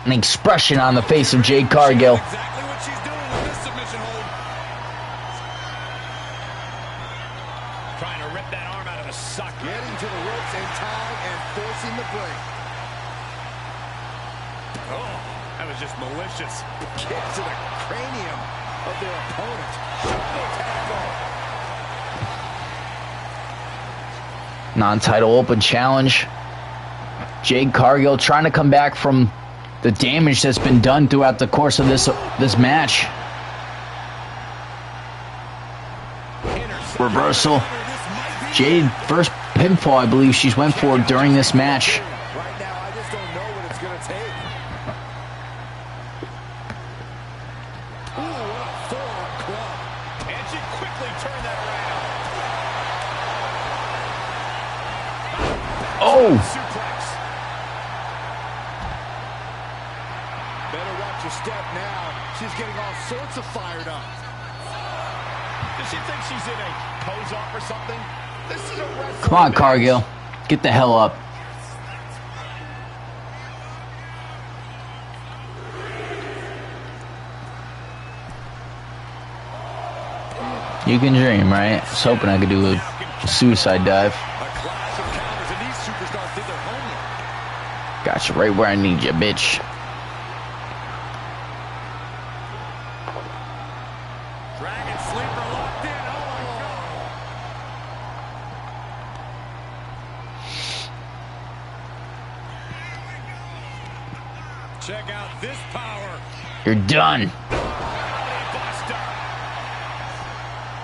an expression on the face of Jade Cargill. Exactly what she's doing with this submission hold. Trying to rip that arm out of the socket. Getting to the ropes in time and forcing the break. Oh, that was just malicious. Kick to the cranium of their opponent. Double tackle. Non-title open challenge. Jade Cargill trying to come back from the damage that's been done throughout the course of this match. Reversal. Jade, first pinfall I believe she's went for during this match. Right now, I just don't know what it's going to take. Ooh, what a forearm club. And she quickly turned that around. Oh! Suplex. Better watch your step now. She's getting all sorts of fired up. Does she think she's in a pose-off or something? Come on, Cargill. Get the hell up. You can dream, right? I was hoping I could do a suicide dive. Got you right where I need you, bitch. Dragon sleeper locked in. Oh. Check out this power. You're done.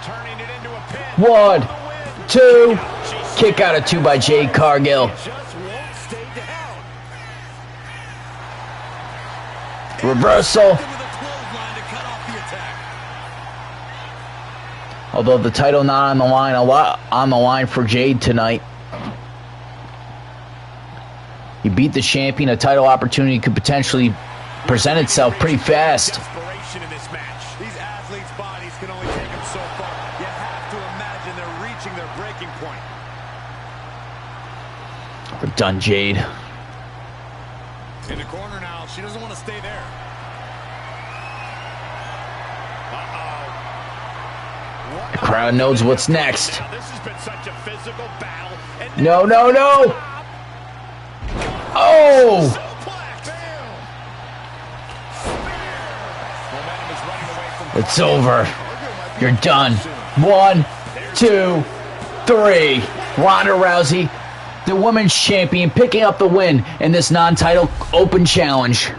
Turning it into a pin. 1, 2. Kick out of 2 by Jade Cargill. Reversal. Although the title not on the line, a lot on the line for Jade tonight. You beat the champion, a title opportunity could potentially present itself pretty fast. Desperation in this match. These athletes' bodies can only take them so far. You have to imagine they're reaching their breaking point. We're done, Jade. In the corner now. She doesn't want to stay there. The crowd knows what's next. Now, this has been such a physical battle. And No, no, no! Oh! It's over. You're done. 1, 2, 3. Ronda Rousey, the women's champion, picking up the win in this non-title open challenge.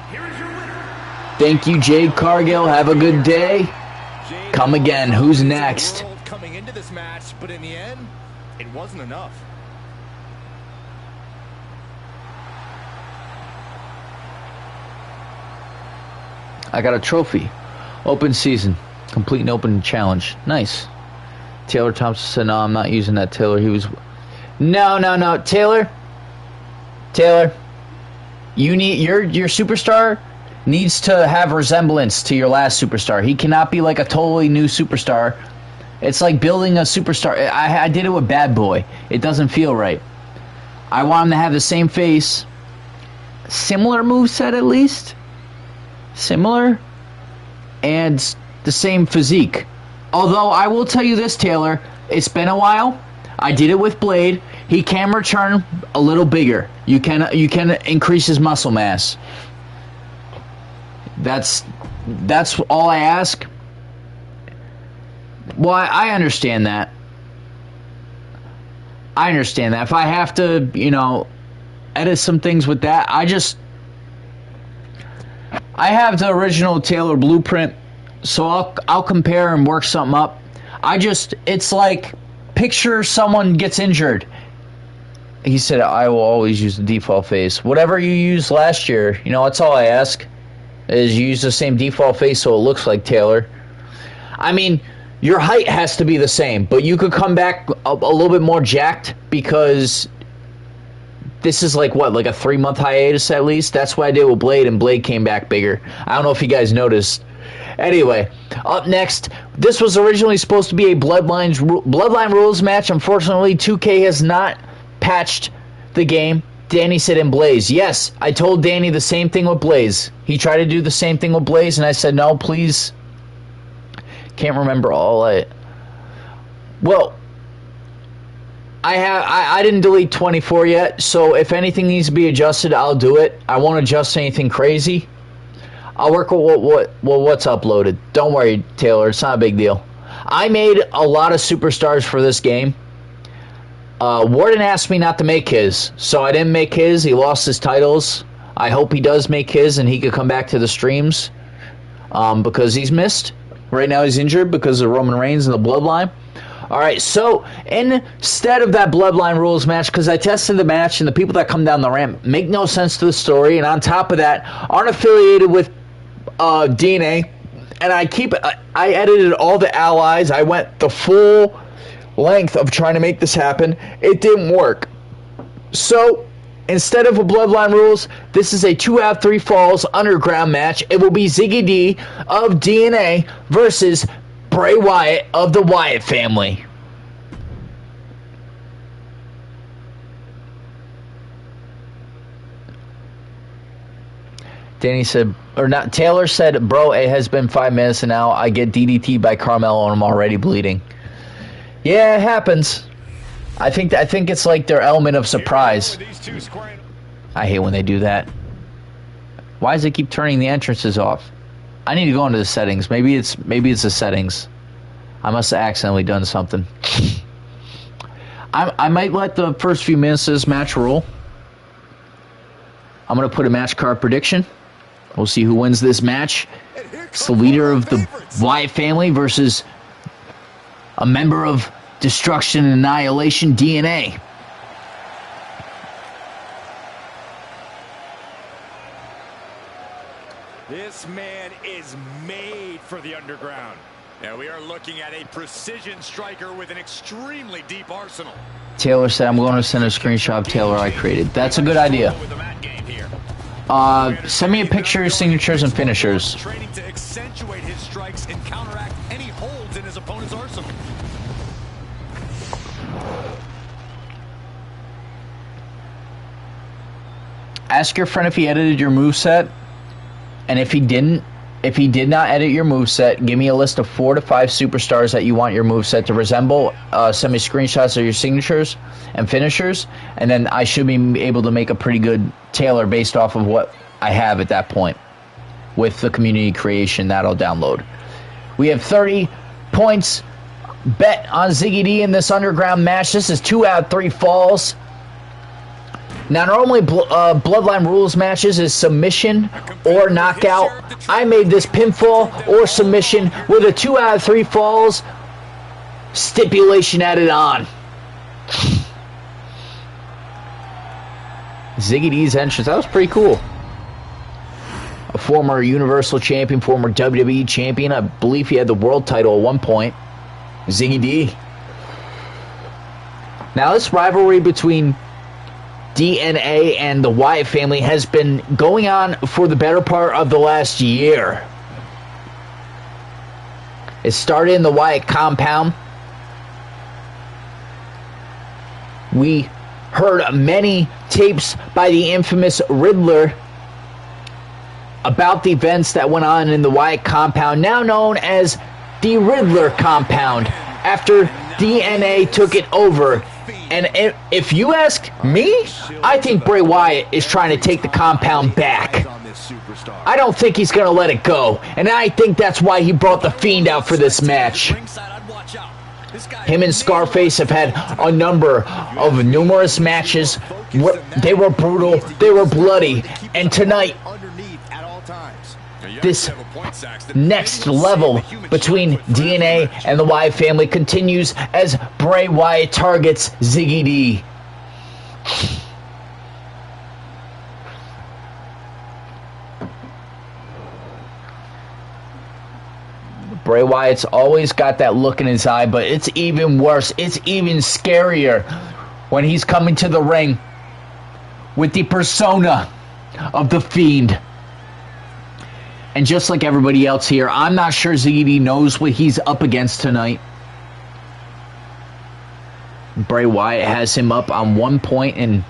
Thank you, Jade Cargill. Have a good day. Come again. Who's next? Coming into this match, but in the end, it wasn't enough. I got a trophy. Open season. Complete and open challenge. Nice. Taylor Thompson said, no, I'm not using that, Taylor. He was... No. Taylor. You need... Your superstar needs to have resemblance to your last superstar. He cannot be like a totally new superstar. It's like building a superstar. I did it with Bad Boy. It doesn't feel right. I want him to have the same face. Similar moveset at least. Similar. And the same physique. Although I will tell you this, Taylor. It's been a while. I did it with Blade. He can return a little bigger. You can increase his muscle mass. That's all I ask. Well, I understand that. If I have to, edit some things with that, I have the original Taylor blueprint, so I'll compare and work something up. It's like, picture someone gets injured. He said, I will always use the default face. Whatever you used last year, that's all I ask, is you use the same default face so it looks like Taylor. I mean, your height has to be the same, but you could come back a little bit more jacked because this is like a 3-month hiatus at least. That's what I did with Blade, and Blade came back bigger. I don't know if you guys noticed. Anyway, up next, this was originally supposed to be a Bloodline Rules match. Unfortunately, 2K has not patched the game. Danny said in Blaze. Yes, I told Danny the same thing with Blaze. He tried to do the same thing with Blaze, and I said, no, please. Can't remember all I... Well, I didn't delete 24 yet, so if anything needs to be adjusted, I'll do it. I won't adjust anything crazy. I'll work with what's uploaded. Don't worry, Taylor. It's not a big deal. I made a lot of superstars for this game. Warden asked me not to make his, so I didn't make his. He lost his titles. I hope he does make his and he could come back to the streams because he's missed. Right now he's injured because of Roman Reigns and the Bloodline. All right, so instead of that Bloodline Rules match, because I tested the match and the people that come down the ramp make no sense to the story, and on top of that, aren't affiliated with DNA, and I edited all the allies. I went the full length of trying to make this happen. It didn't work. So instead of a Bloodline Rules, this is a 2 out of 3 falls underground match. It will be Ziggy D of DNA versus Bray Wyatt of the Wyatt family. Danny said, or not, Taylor said, bro, it has been 5 minutes and now I get DDT by Carmelo and I'm already bleeding. Yeah, it happens. I think it's like their element of surprise. I hate when they do that. Why does it keep turning the entrances off? I need to go into the settings. Maybe it's the settings. I must have accidentally done something. I might let the first few minutes of this match roll. I'm going to put a match card prediction. We'll see who wins this match. It's the leader of the Wyatt family versus a member of Destruction and Annihilation, DNA. This man is made for the underground. Yeah, we are looking at a precision striker with an extremely deep arsenal. Taylor said, I'm going to send a screenshot of Taylor I created. That's a good idea. Send me a picture of signatures and finishers. Training to accentuate his strikes and counteract any holds in his opponent's arsenal. Ask your friend if he edited your moveset. And if he did not edit your moveset, give me a list of 4 to 5 superstars that you want your moveset to resemble. Send me screenshots of your signatures and finishers, and then I should be able to make a pretty good Taylor based off of what I have at that point with the community creation that I'll download. We have 30 points bet on Ziggy D in this underground match. This is 2 out of 3 falls. Now, normally Bloodline Rules matches is submission or knockout. I made this pinfall or submission with a 2 out of 3 falls stipulation added on. Ziggy D's entrance, that was pretty cool. A former Universal Champion, former WWE Champion. I believe he had the world title at one point. Ziggy D. Now, this rivalry between DNA and the Wyatt family has been going on for the better part of the last year. It started in the Wyatt compound. We heard many tapes by the infamous Riddler about the events that went on in the Wyatt compound, now known as the Riddler compound, after DNA took it over. And if you ask me, I think Bray Wyatt is trying to take the compound back. I don't think he's going to let it go. And I think that's why he brought The Fiend out for this match. Him and Scarface have had a number of numerous matches. They were brutal, they were bloody. And tonight, this next level between DNA and the Wyatt family continues as Bray Wyatt targets Ziggy D. Bray Wyatt's always got that look in his eye, but it's even worse. It's even scarier when he's coming to the ring with the persona of The Fiend. And just like everybody else here, I'm not sure Ziggy D knows what he's up against tonight. Bray Wyatt has him up on 1 point in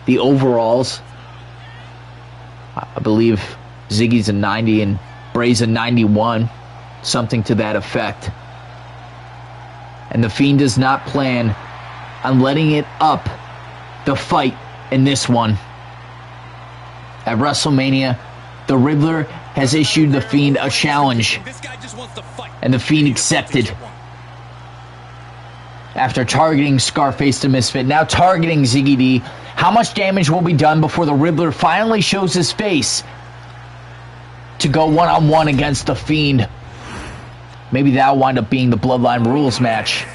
the overalls. I believe Ziggy's a 90 and Bray's a 91. Something to that effect. And The Fiend does not plan on letting it up the fight in this one. At WrestleMania, the Riddler has issued The Fiend a challenge, and The Fiend accepted. After targeting Scarface the Misfit, now targeting Ziggy D, how much damage will be done before the Riddler finally shows his face to go one-on-one against The Fiend? Maybe that'll wind up being the Bloodline Rules match.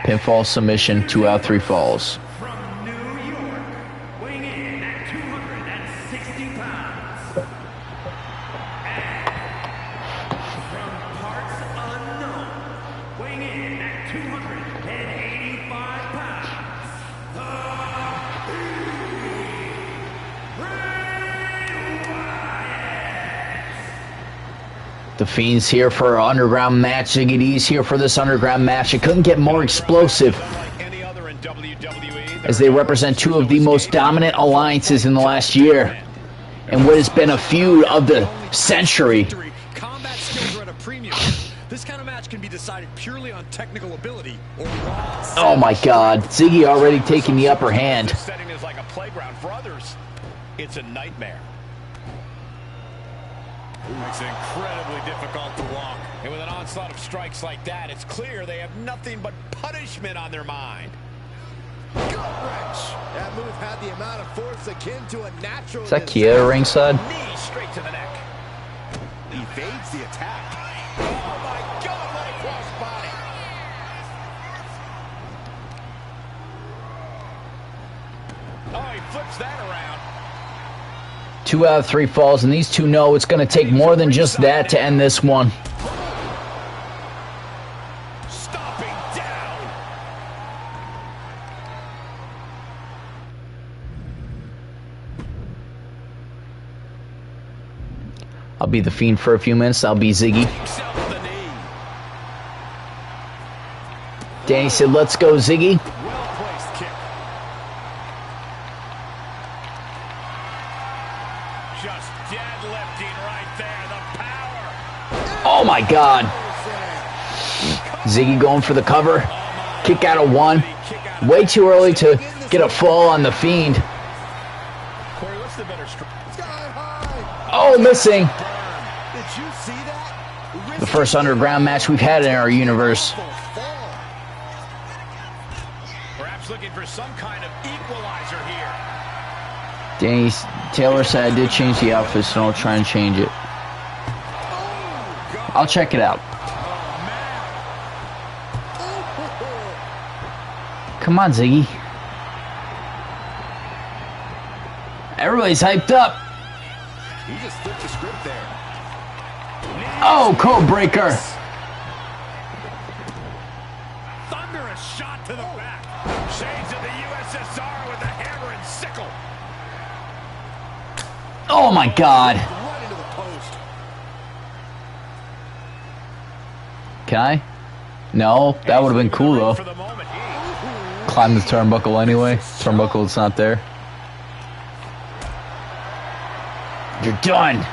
Pinfall submission, 2 out of 3 falls. From New York, weighing in at 260 pounds. And from parts unknown, weighing in at 285 pounds. The Fiend's here for an underground match. Ziggy D's here for this underground match. It couldn't get more explosive. Like any other in WWE, as they represent two of the most dominant alliances in the last year, and what has been a feud of the century. Combat skills are at a premium. This kind of match can be decided purely on technical ability or raw. Oh my God, Ziggy already taking the upper hand. This setting is like a playground. For others, it's a nightmare. Makes it incredibly difficult to walk. And with an onslaught of strikes like that, it's clear they have nothing but punishment on their mind. Gut wrench. That move had the amount of force akin to a natural. Is that Kia ringside? Knee straight to the neck. Evades the attack. Oh my God, what a crossbody. Oh, he flips that around. 2 out of 3 falls, and these two know it's going to take more than just that to end this one. Stomping down. I'll be the Fiend for a few minutes. I'll be Ziggy. Himself with the knee. Danny said, let's go, Ziggy. Well-placed kick. Just deadlifting right there. The power. Oh my God. Ziggy going for the cover. Kick out of 1. Way too early to get a fall on the Fiend. Corey, what's the better strike? Oh, missing. Did you see that? The first underground match we've had in our universe. Perhaps looking for some kind of equalizer here. Danny Taylor said I did change the outfit, so I'll try and change it. I'll check it out. Come on, Ziggy. Everybody's hyped up. He just flipped the script there. Oh, code breaker. Thunderous shot to the back. Shades of the USSR with the hammer and sickle. Oh my God. Right into the post. Can I? No, that would have been cool though. For the moment. Climb the turnbuckle anyway. Turnbuckle's not there. You're done. Lift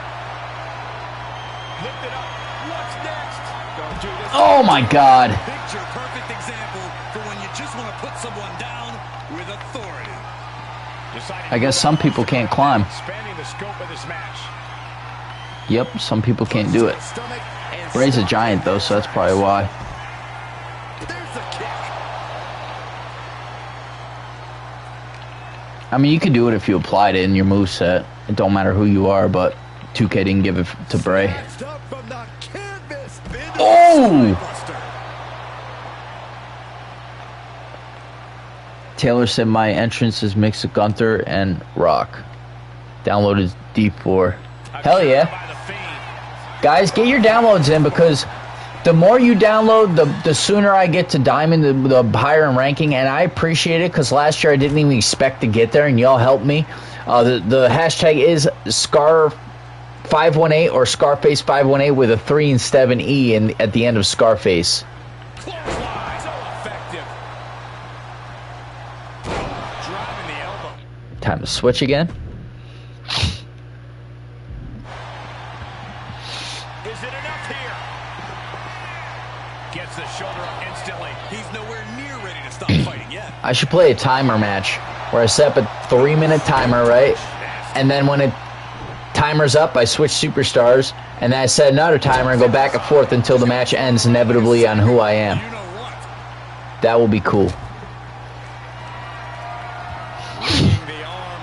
it up. What's next? Don't do this. Oh my God. Picture perfect example for when you just want to put someone down with authority. I guess some people can't climb. Expanding the scope of this match. Yep, some people can't do it. Stomach and Ray's a giant though, so that's probably why. there's the kick. I mean, you could do it if you applied it in your moveset. It don't matter who you are, but 2K didn't give it to Bray. Snatched up from the canvas. Oh! Taylor said my entrance is mixed with Gunther and Rock. Downloaded D4. Hell yeah. Guys, get your downloads in because the more you download, the sooner I get to Diamond, the higher in ranking, and I appreciate it because last year I didn't even expect to get there, and y'all helped me. The hashtag is Scar518 or Scarface518 with a 3 instead of an E at the end of Scarface. So effective. Driving the elbow. Time to switch again. Is it enough here? Gets the shoulder up instantly. He's nowhere near ready to stop fighting yet. I should play a timer match where I set up a 3-minute timer, right? And then when it timer's up, I switch superstars, and then I set another timer and go back and forth until the match ends inevitably on who I am. You know what? That will be cool. The arm.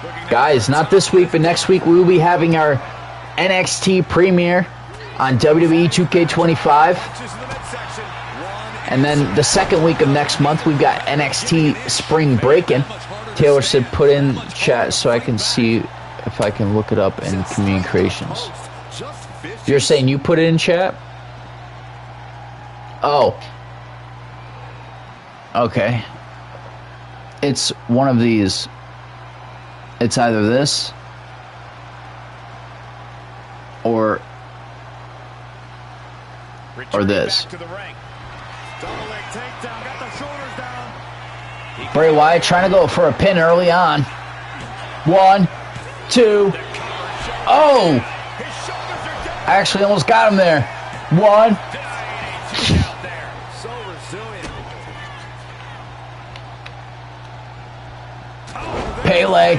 Looking Guys, not this week, but next week we will be having our NXT premiere on WWE 2K25. to the midsection. One And then the second week of next month, we've got NXT Spring Breakin'. Taylor said put in chat so I can see if I can look it up in communications. You're saying you put it in chat? Oh. Okay. It's one of these. It's either this or this. back to the ring. Double leg takedown. Got the shoulders down. Bray Wyatt trying to go for a pin early on. 1, 2. Oh! I actually almost got him there. 1. Pele.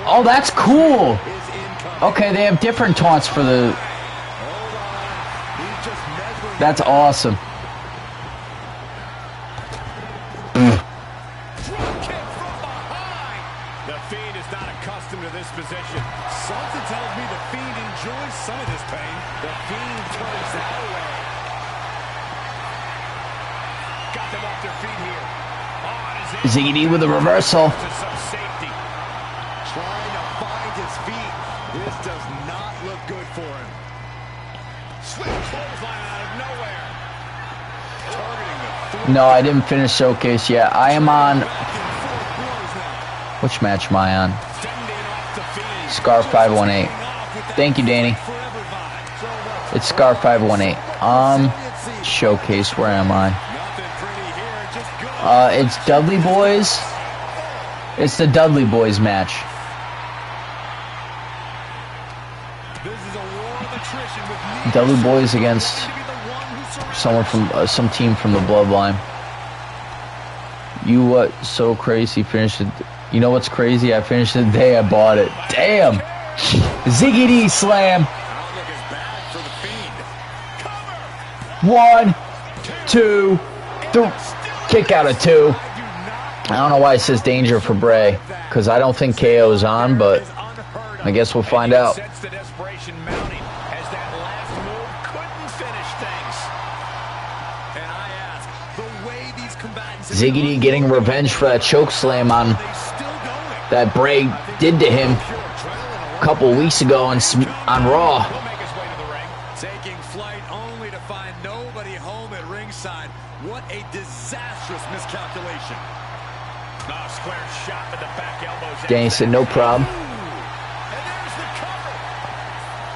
Oh, that's cool. Okay, they have different taunts for the... That's awesome. The Fiend is not accustomed to this position. Something tells me the Fiend enjoys some of this pain. The Fiend turns that away. Got them off their feet here. Ziggy D with a reversal. To some safety. Trying to find his feet. This does not look good for him. Swift clothesline out of nowhere. Targeting the No, I didn't finish Showcase yet. I am on... Which match am I on? Scar 518. Thank you, Danny. It's Scar 518. Showcase, where am I? It's Dudley Boys. It's the Dudley Boys match. Dudley Boys against someone from some team from the Bloodline. You what? So crazy. Finished it. You know what's crazy? I finished it the day I bought it. Damn. Ziggy D slam. 1, 2, 3. Kick out of 2. I don't know why it says danger for Bray, because I don't think KO is on, but I guess we'll find out. Ziggy D getting revenge for that choke slam on that Bray did to him a couple weeks ago on Raw. Taking flight only to find nobody home at ringside. What a disastrous miscalculation. Oh, square shot with the back elbows. Danny said no problem.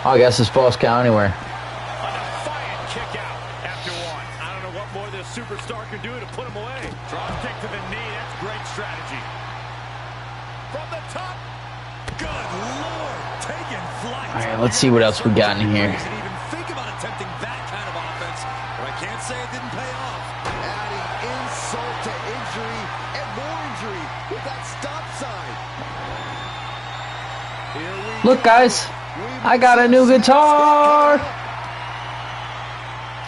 Oh, I guess it's false count anywhere. A defiant kick out after 1. I don't know what more this superstar can do to put him away. Drop kick to the knee. That's great strategy. From the top. Good Lord. Taking flight. All right, let's see what else we got in here. Even think about attempting that kind of offense, but I can't say it didn't pay off. Adding insult to injury and more injury with that stop sign. Look, guys, I got a new guitar.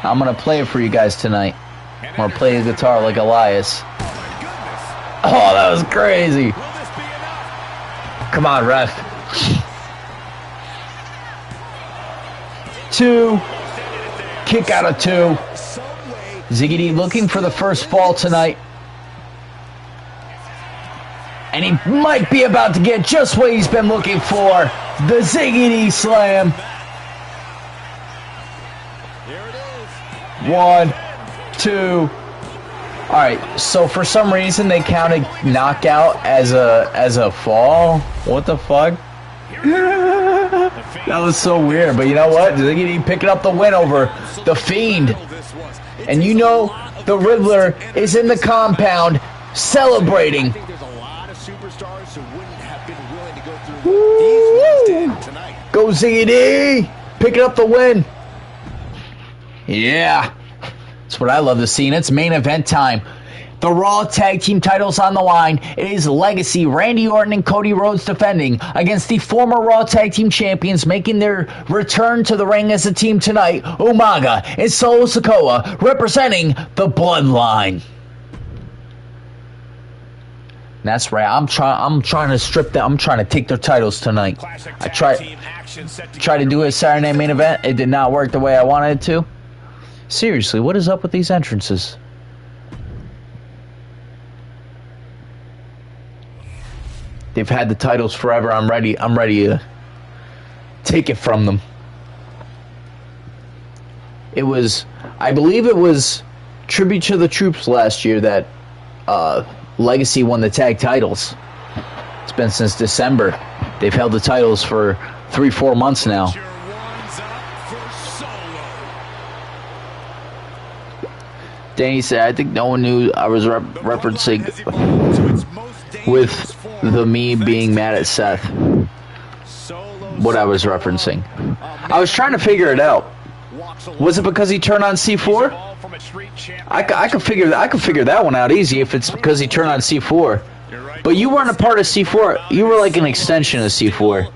I'm gonna play it for you guys tonight. I'm gonna play the guitar like Elias. Oh, that was crazy. Come on, ref. 2. Kick out of 2. Ziggy D looking for the first fall tonight. And he might be about to get just what he's been looking for. The Ziggy D slam. 1, 2. Alright, so for some reason they counted knockout as a fall. What the fuck? That was so weird, but you know what? Ziggy D picking up the win over the Fiend. And you know the Riddler is in the compound celebrating. I think there's a lot of superstars who wouldn't have been willing to go through these tonight. Go Ziggy D! Picking up the win. Yeah. That's what I love to see, and it's main event time. The Raw Tag Team titles on the line. It is Legacy, Randy Orton and Cody Rhodes defending against the former Raw Tag Team champions making their return to the ring as a team tonight, Umaga and Solo Sikoa, representing the Bloodline. That's right. I'm trying to strip them. I'm trying to take their titles tonight. I tried to do a Saturday Night Main Event. It did not work the way I wanted it to. Seriously, what is up with these entrances? They've had the titles forever. I'm ready to take it from them. It was, I believe it was Tribute to the Troops last year that Legacy won the tag titles. It's been since December. They've held the titles for 3-4 months now. Danny said, I think no one knew I was referencing with the me being mad at Seth. What I was referencing. I was trying to figure it out. Was it because he turned on C4? I could figure that one out easy if it's because he turned on C4. But you weren't a part of C4. You were like an extension of C4.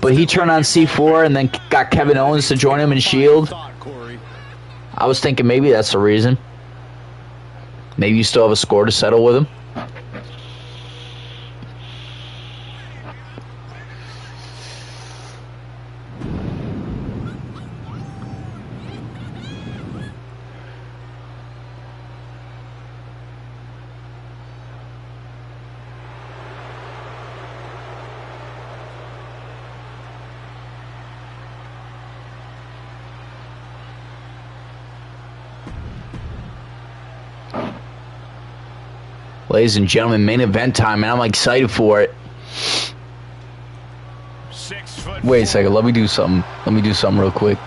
But he turned on C4 and then got Kevin Owens to join him in Shield. I was thinking maybe that's the reason. Maybe you still have a score to settle with him. Ladies and gentlemen, main event time, and I'm excited for it. Wait a second, let me do something. Let me do something real quick.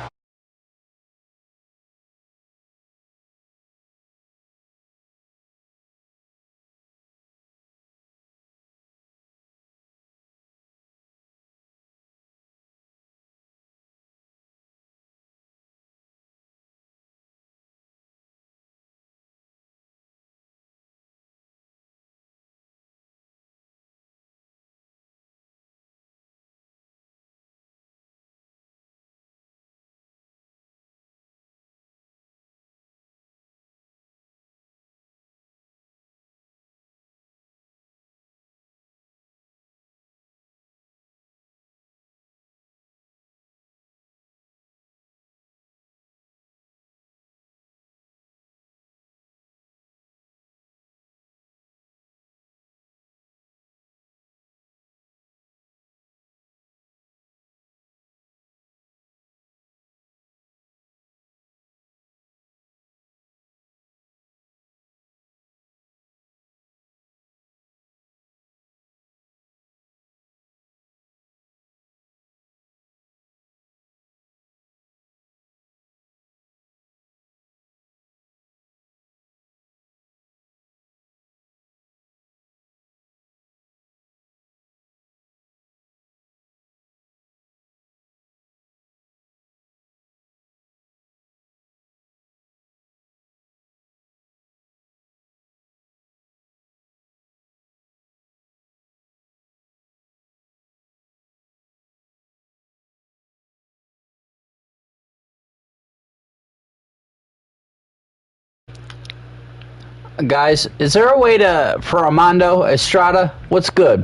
Guys, is there a way for Armando Estrada? What's good?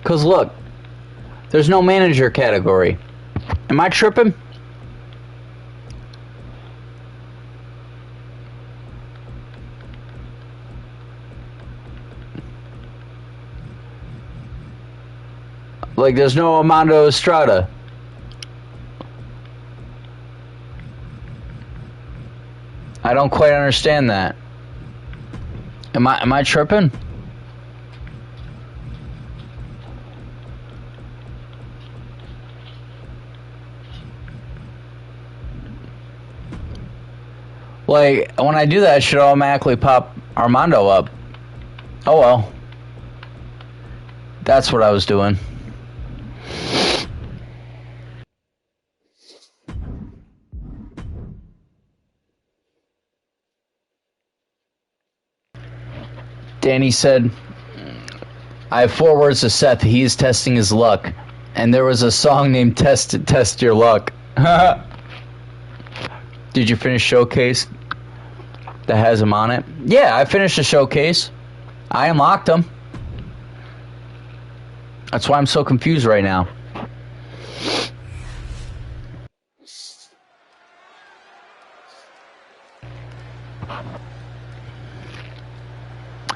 Because look, there's no manager category. Am I tripping? Like, there's no Armando Estrada. I don't quite understand that. Am I tripping? Like, when I do that, it should automatically pop Armando up. Oh well. That's what I was doing. Danny said, I have 4 words to Seth. He is testing his luck. And there was a song named Test Your Luck. Did you finish Showcase that has him on it? Yeah, I finished the Showcase. I unlocked him. That's why I'm so confused right now.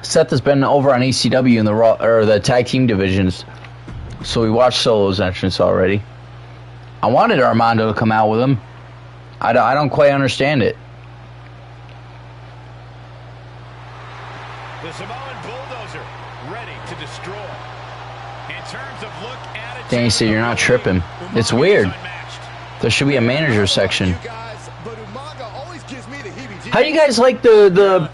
Seth has been over on ECW in the Raw or the tag team divisions, so we watched Solo's entrance already. I wanted Armando to come out with him. I don't quite understand it. The Samoan bulldozer ready to destroy. In terms of look, attitude, Danny said you're not tripping. It's weird. There should be a manager section. How do you guys like the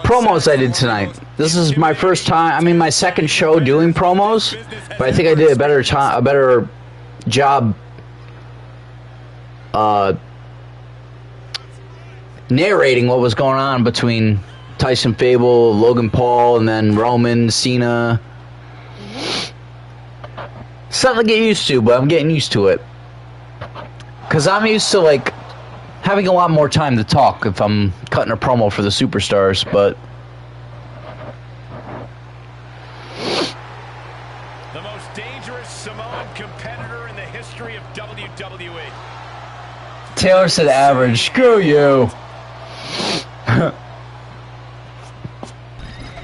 promos I did tonight? This is my first time. I mean, my second show doing promos, but I think I did a better job narrating what was going on between Tyson Fable, Logan Paul, and then Roman, Cena. Something to get used to, but I'm getting used to it. Because I'm used to, like, having a lot more time to talk if I'm cutting a promo for the superstars, but... The most dangerous Samoan competitor in the history of WWE. Taylor said average. Screw you.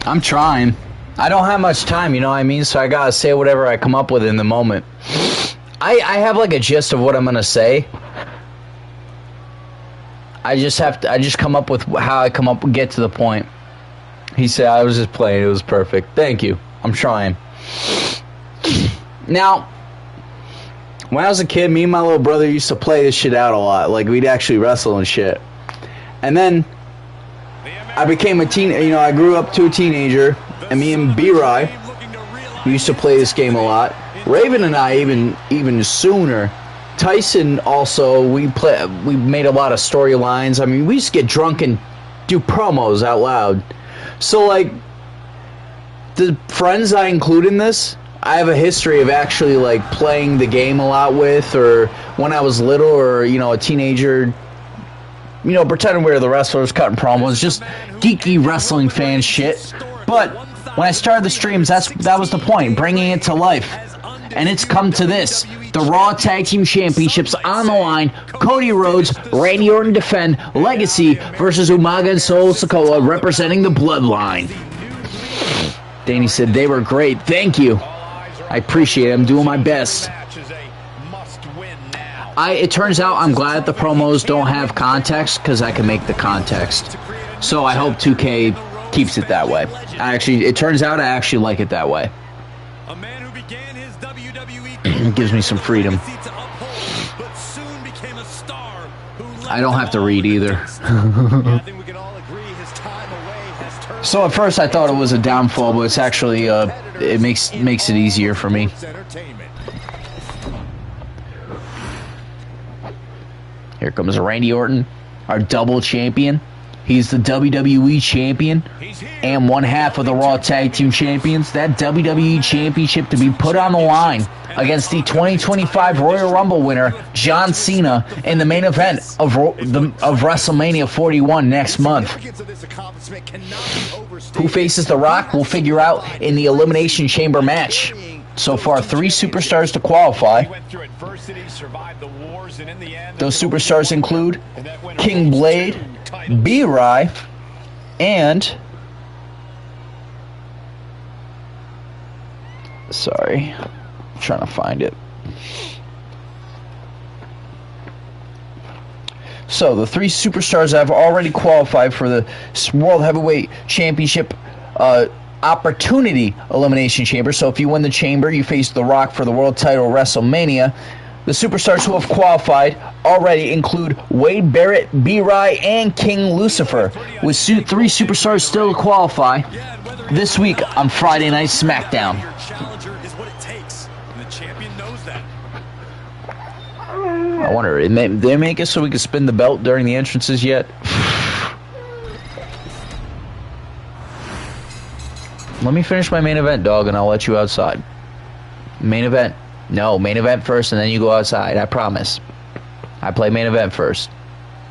I'm trying. I don't have much time, you know what I mean? So I gotta say whatever I come up with in the moment. I have like a gist of what I'm gonna say. I just come up with how I get to the point. He said I was just playing, it was perfect. Thank you. I'm trying. Now, when I was a kid, me and my little brother used to play this shit out a lot. Like, we'd actually wrestle and shit. And then I became a teen. You know, I grew up to a teenager, and me and B-Rye, we used to play this game a lot. Raven and I even sooner. Tyson also, we made a lot of storylines. I mean, we used to get drunk and do promos out loud. So, like, the friends I include in this, I have a history of actually, like, playing the game a lot with, or when I was little, or, you know, a teenager, you know, pretending we were the wrestlers, cutting promos, just geeky wrestling fan shit. But when I started the streams, that was the point, bringing it to life. And it's come to this. The Raw Tag Team Championships on the line. Cody Rhodes, Randy Orton defend. Legacy versus Umaga and Solo Sikoa representing the Bloodline. Danny said they were great. Thank you. I appreciate it. I'm doing my best. It turns out I'm glad that the promos don't have context because I can make the context. So I hope 2K keeps it that way. It turns out I actually like it that way. A man who began his WWE It gives me some freedom. I don't have to read either. So at first I thought it was a downfall, but it's actually it makes it easier for me. Here comes Randy Orton, our double champion. He's the WWE champion and one half of the Raw Tag Team Champions. That WWE Championship to be put on the line against the 2025 Royal Rumble winner, John Cena, in the main event of WrestleMania 41 next month. Who faces The Rock, we'll figure out in the Elimination Chamber match. So far, 3 superstars to qualify. Those superstars include King Blade, B-Rye, and... Sorry, I'm trying to find it. So, the 3 superstars have already qualified for the World Heavyweight Championship Opportunity Elimination Chamber. So if you win the chamber, you face The Rock for the world title at WrestleMania. The superstars who have qualified already include Wade Barrett, B-Rye, and King Lucifer, with 3 superstars still to qualify this week on Friday Night SmackDown. I wonder, did they make it so we could spin the belt during the entrances yet? Let me finish my main event, dog, and I'll let you outside. Main event. No, main event first, and then you go outside. I promise. I play main event first.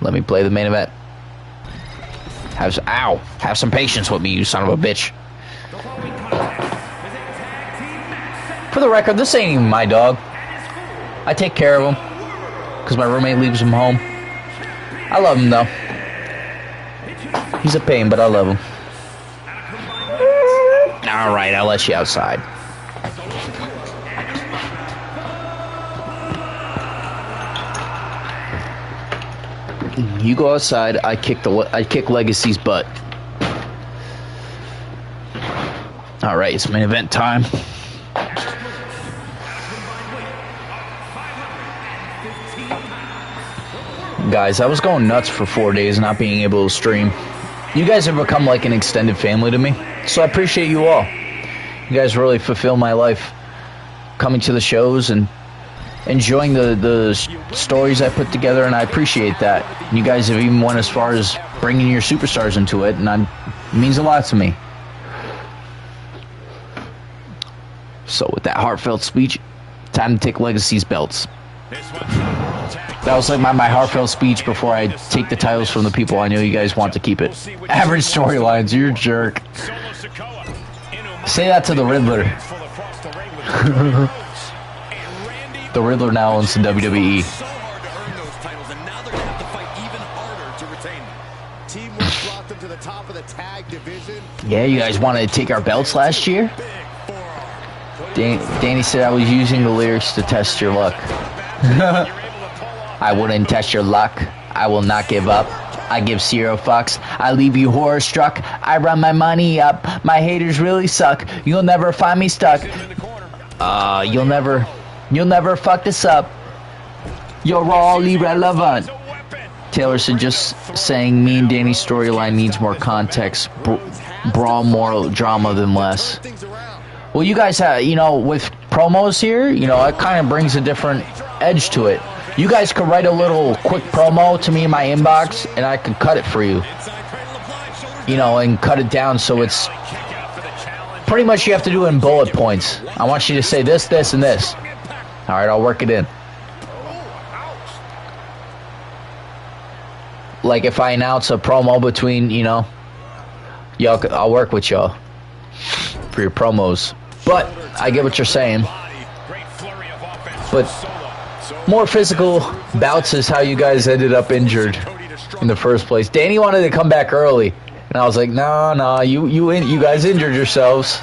Let me play the main event. Have some patience with me, you son of a bitch. For the record, this ain't even my dog. I take care of him because my roommate leaves him home. I love him, though. He's a pain, but I love him. Alright, I'll let you outside. You go outside, I kick Legacy's butt. Alright, it's main event time. guys. I was going nuts for 4 days not being able to stream. You guys have become like an extended family to me, so I appreciate you all. You guys really fulfill my life, coming to the shows and enjoying the stories I put together, and I appreciate that. And you guys have even went as far as bringing your superstars into it, and it means a lot to me. So with that heartfelt speech, time to take Legacy's belts. That was like my heartfelt speech before I take the titles from the people I know you guys want to keep it. Average storylines, you're a jerk. Say that to the Riddler. The Riddler now owns the WWE. Yeah, you guys wanted to take our belts last year? Danny said I was using the lyrics to test your luck. I wouldn't test your luck. I will not give up. I give 0 fucks. I leave you horror struck. I run my money up. My haters really suck. You'll never find me stuck. You'll never fuck this up. You're all irrelevant. Taylor said just saying me and Danny's storyline needs more context. Brawl more drama than less. Well, you guys have, with promos here, it kind of brings a different edge to it. You guys could write a little quick promo to me in my inbox, and I could cut it for you. And cut it down so it's pretty much you have to do it in bullet points. I want you to say this, this, and this. All right, I'll work it in. Like if I announce a promo between, y'all, I'll work with y'all for your promos. But I get what you're saying. But more physical bouts is how you guys ended up injured in the first place. Danny wanted to come back early, and I was like, no, you guys injured yourselves.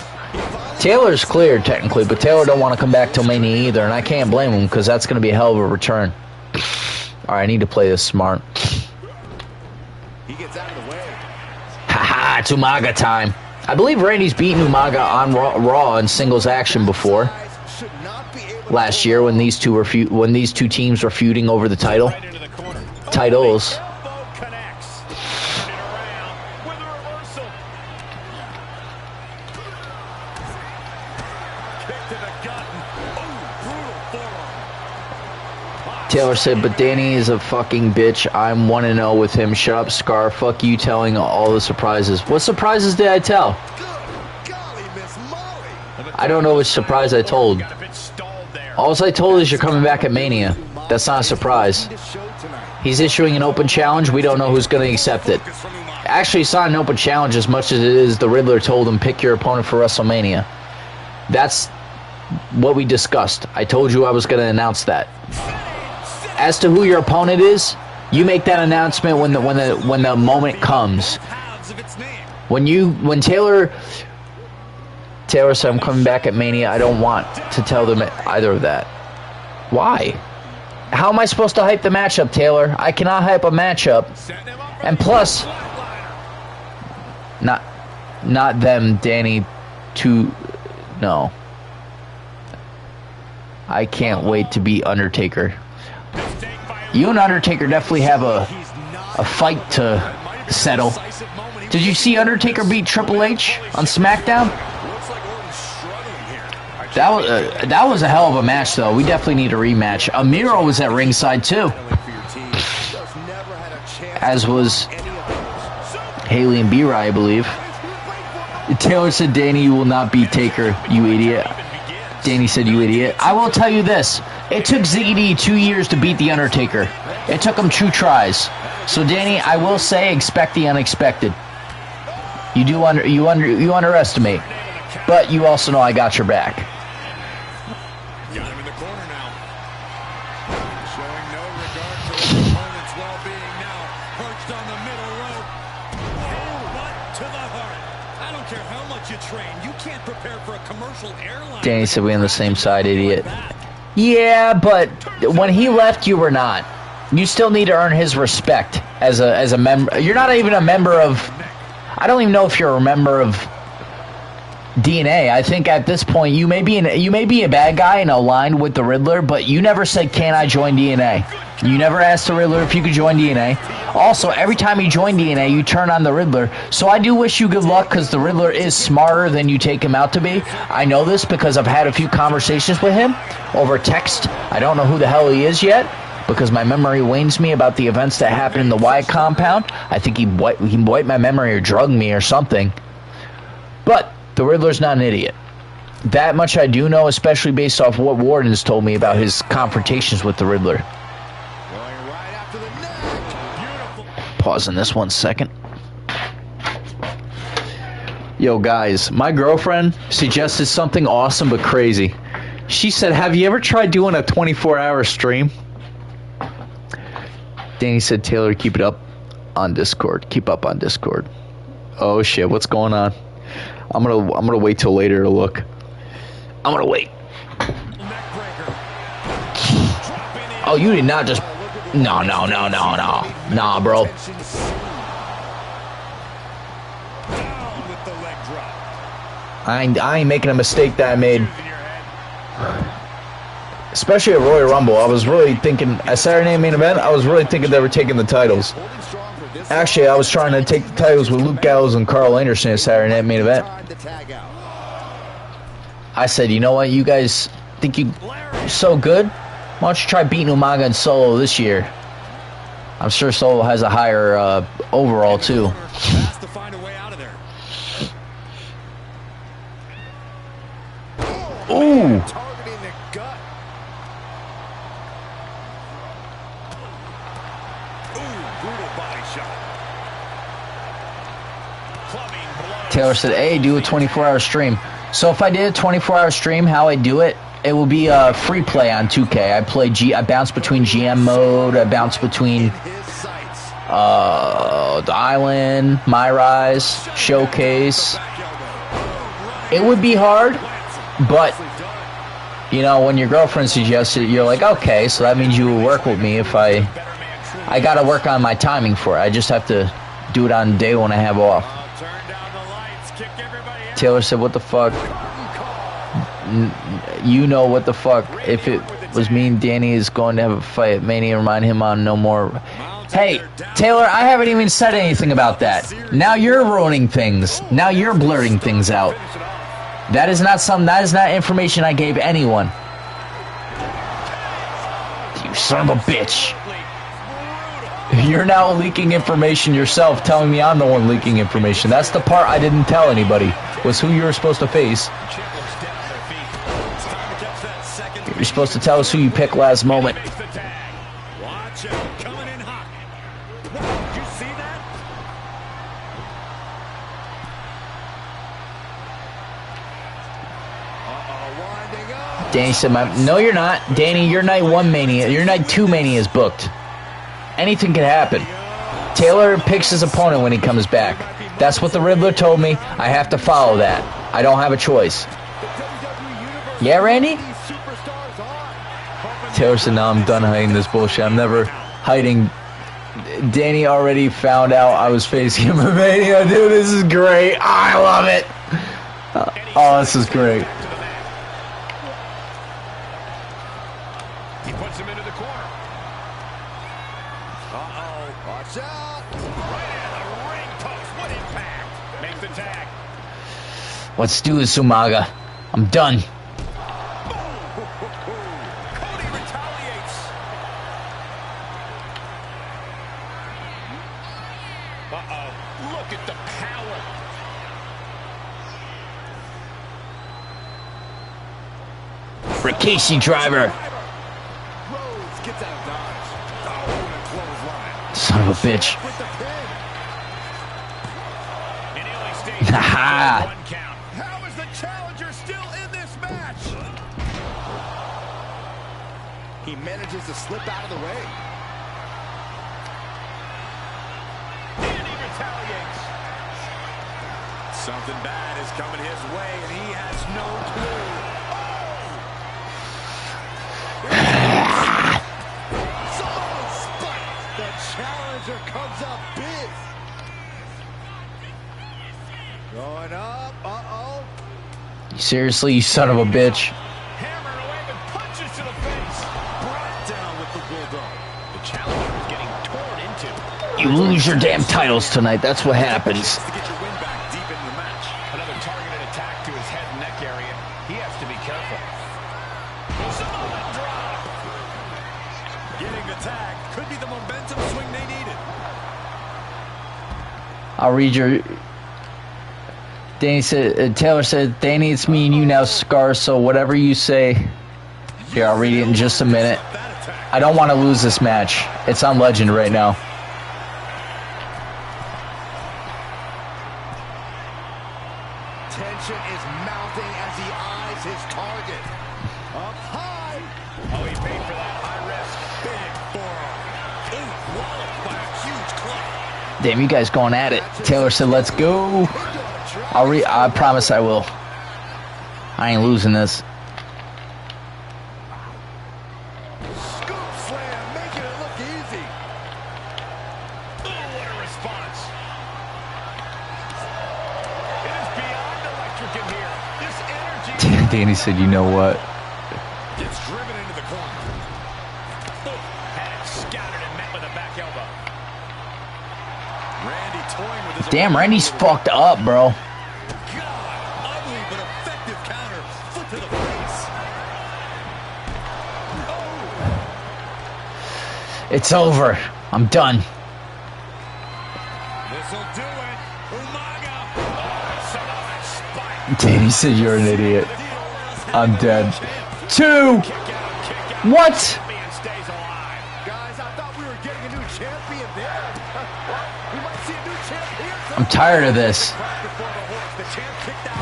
Taylor's cleared technically, but Taylor don't want to come back till Mania either, and I can't blame him because that's going to be a hell of a return. All right, I need to play this smart. He gets out of the way. Haha, it's Umaga time. I believe Randy's beaten Umaga on Raw in singles action before. Last year when these two teams were feuding over the titles. Taylor said, but Danny is a fucking bitch. I'm 1-0 with him. Shut up, Scar. Fuck you telling all the surprises. What surprises did I tell? I don't know which surprise I told. All I told is you're coming back at Mania. That's not a surprise. He's issuing an open challenge. We don't know who's going to accept it. Actually, it's not an open challenge as much as it is the Riddler told him, pick your opponent for WrestleMania. That's what we discussed. I told you I was going to announce that. As to who your opponent is, you make that announcement when the moment comes. When Taylor said I'm coming back at Mania, I don't want to tell them either of that. Why? How am I supposed to hype the matchup, Taylor? I cannot hype a matchup. And plus, not them, Danny, no. I can't wait to be Undertaker. You and Undertaker definitely have a fight to settle. Did you see Undertaker beat Triple H on SmackDown? That was a hell of a match, though. We definitely need a rematch. Amiro was at ringside, too. As was Haley and B-Rai, I believe. Taylor said, Danny, you will not beat Taker, you idiot. Danny said, you idiot. I will tell you this. It took ZD 2 years to beat The Undertaker. It took him 2 tries. So, Danny, I will say, expect the unexpected. You underestimate. But you also know I got your back. Got him in the corner now. Showing no regard for his opponent's well-being now. Perched on the middle rope. Headbutt to the heart. I don't care how much you train. You can't prepare for a commercial airline. Danny said we're on the same side, idiot. Yeah, but when he left, you were not. You still need to earn his respect as a member. You're not even a member of... I don't even know if you're a member of DNA. I think at this point you may be a bad guy and aligned with the Riddler, but you never said, "Can I join DNA?" You never asked the Riddler if you could join DNA. Also, every time you join DNA, you turn on the Riddler. So I do wish you good luck because the Riddler is smarter than you take him out to be. I know this because I've had a few conversations with him over text. I don't know who the hell he is yet because my memory wanes me about the events that happened in the Wyatt compound. I think he wiped my memory or drugged me or something. But the Riddler's not an idiot. That much I do know, especially based off what Warden's told me about his confrontations with the Riddler. Pausing this 1 second. Yo, guys, my girlfriend suggested something awesome but crazy. She said, "Have you ever tried doing a 24-hour stream?" Danny said, "Taylor, keep it up on Discord. Keep up on Discord." Oh shit, what's going on? I'm gonna wait till later to look. I'm gonna wait. Oh, you did not just. No, nah, bro. I ain't making a mistake that I made. Especially at Royal Rumble, I was really thinking at Saturday Night Main Event. I was really thinking they were taking the titles. Actually, I was trying to take the titles with Luke Gallows and Carl Anderson at Saturday Night Main Event. I said, you know what, you guys think you're so good? Why don't you try beating Umaga and Solo this year? I'm sure Solo has a higher overall, too. Ooh! Taylor said, "Hey, do a 24-hour stream." So if I did a 24-hour stream, how I do it, it will be a free play on 2K. I bounce between GM mode, I bounce between the Island, My Rise, Showcase. It would be hard, but you know, when your girlfriend suggests it, you're like, okay, so that means you will work with me if I gotta work on my timing for it. I just have to do it on the day when I have off. Taylor said, "What the fuck?" You know what the fuck. If it was me and Danny is going to have a fight at Mania, remind him on no more. Hey, Taylor, I haven't even said anything about that. Now you're ruining things. Now you're blurting things out. That is not information I gave anyone. You son of a bitch. You're now leaking information yourself, telling me I'm the one leaking information. That's the part I didn't tell anybody, was who you were supposed to face. You're supposed to tell us who you picked last moment. Danny said, "No, you're not. Danny, your night 1 Mania, your night 2 Mania is booked. Anything can happen. Taylor picks his opponent when he comes back. That's what the Riddler told me. I have to follow that. I don't have a choice." Yeah, Randy? Taylor said, "No, I'm done hiding this bullshit. I'm never hiding." Danny already found out I was facing him in Mania. Dude, this is great. I love it. Oh, this is great. He puts him into the corner. Watch out. Right at the ring post. What impact. Makes the tag. Let's do this, Umaga. I'm done. Cody retaliates. Look at the power. Rikishi driver. Gets out of dodge. Oh, and a clothesline. Son of a bitch. Haha. How is the challenger still in this match? He manages to slip out of the way. And he retaliates. Something bad is coming his way, and he has no clue. The challenger comes up big. Going up. Seriously, you son of a bitch. Hammering away with punches to the face. Brought down with the bulldog. The challenger is getting torn into. You lose your damn titles tonight. That's what happens. To get your win back deep into the match. Another targeted attack to his head and neck area. He has to be careful. Samoan drop. Getting the tag could be the momentum swing they needed. I'll read your... Danny said, Taylor said, Danny, it's me and you now, Scar, so whatever you say. Here, I'll read it in just a minute. I don't want to lose this match. It's on Legend right now. Tension is mounting as he eyes his target. Up high. Oh, he paid for that high risk. Big forearm. Ooh, walloped by a huge club. Damn, you guys going at it. Taylor said, let's go. I promise I will. I ain't losing this. Scoop slam, making it look easy. Ooh, what a response. It is beyond electric in here. This energy... Danny said, you know what? Gets driven into the corner. Ooh, had it scouted and met with a back elbow. Randy toying with his... Damn, Randy's fucked up, bro. Ugly but effective counter. Foot to the face. It's over. I'm done. This'll do it. Umaga. Oh, Samoan spike. Danny said, you're an idiot. I'm dead. 2! Kick out. What? Champion stays alive. Guys, I thought we were getting a new champion there. We might see a new champion. I'm tired of this.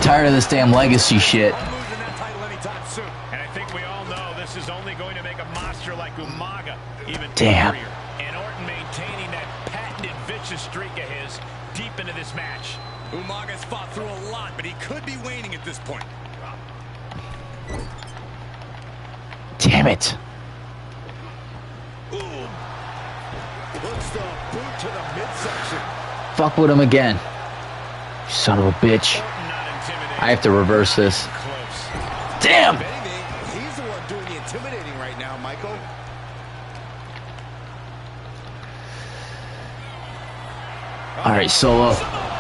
Tired of this damn legacy shit. Losing that title anytime soon. And I think we all know this is only going to make a monster like Umaga even Damn. angrier. And Orton maintaining that patented vicious streak of his deep into this match. Umaga's fought through a lot, but he could be waning at this point. Damn it. Puts the boot to the midsection. Fuck with him again. You son of a bitch. Not intimidating. I have to reverse this. Close. Damn! If anything, he's the one doing the intimidating right now, Michael. Alright, Solo.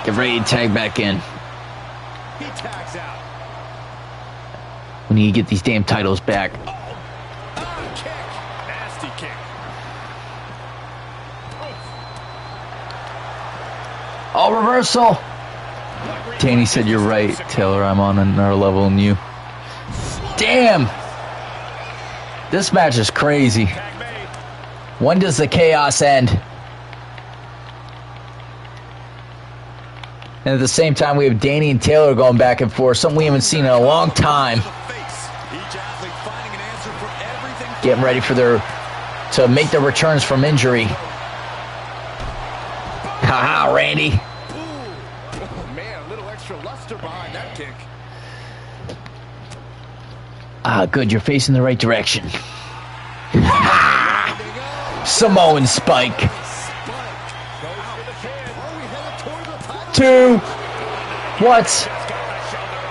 Get ready to tag back in. He tags out. We need to get these damn titles back. Kick. Nasty kick. Oh, reversal! Danny said, you're right, Taylor. I'm on another level than you. Damn! This match is crazy. When does the chaos end? And at the same time, we have Danny and Taylor going back and forth, something we haven't seen in a long time. Getting ready for to make their returns from injury. Haha, Randy. Oh, man, a little extra luster behind that kick. Ah, good. You're facing the right direction. Samoan spike. 2. What?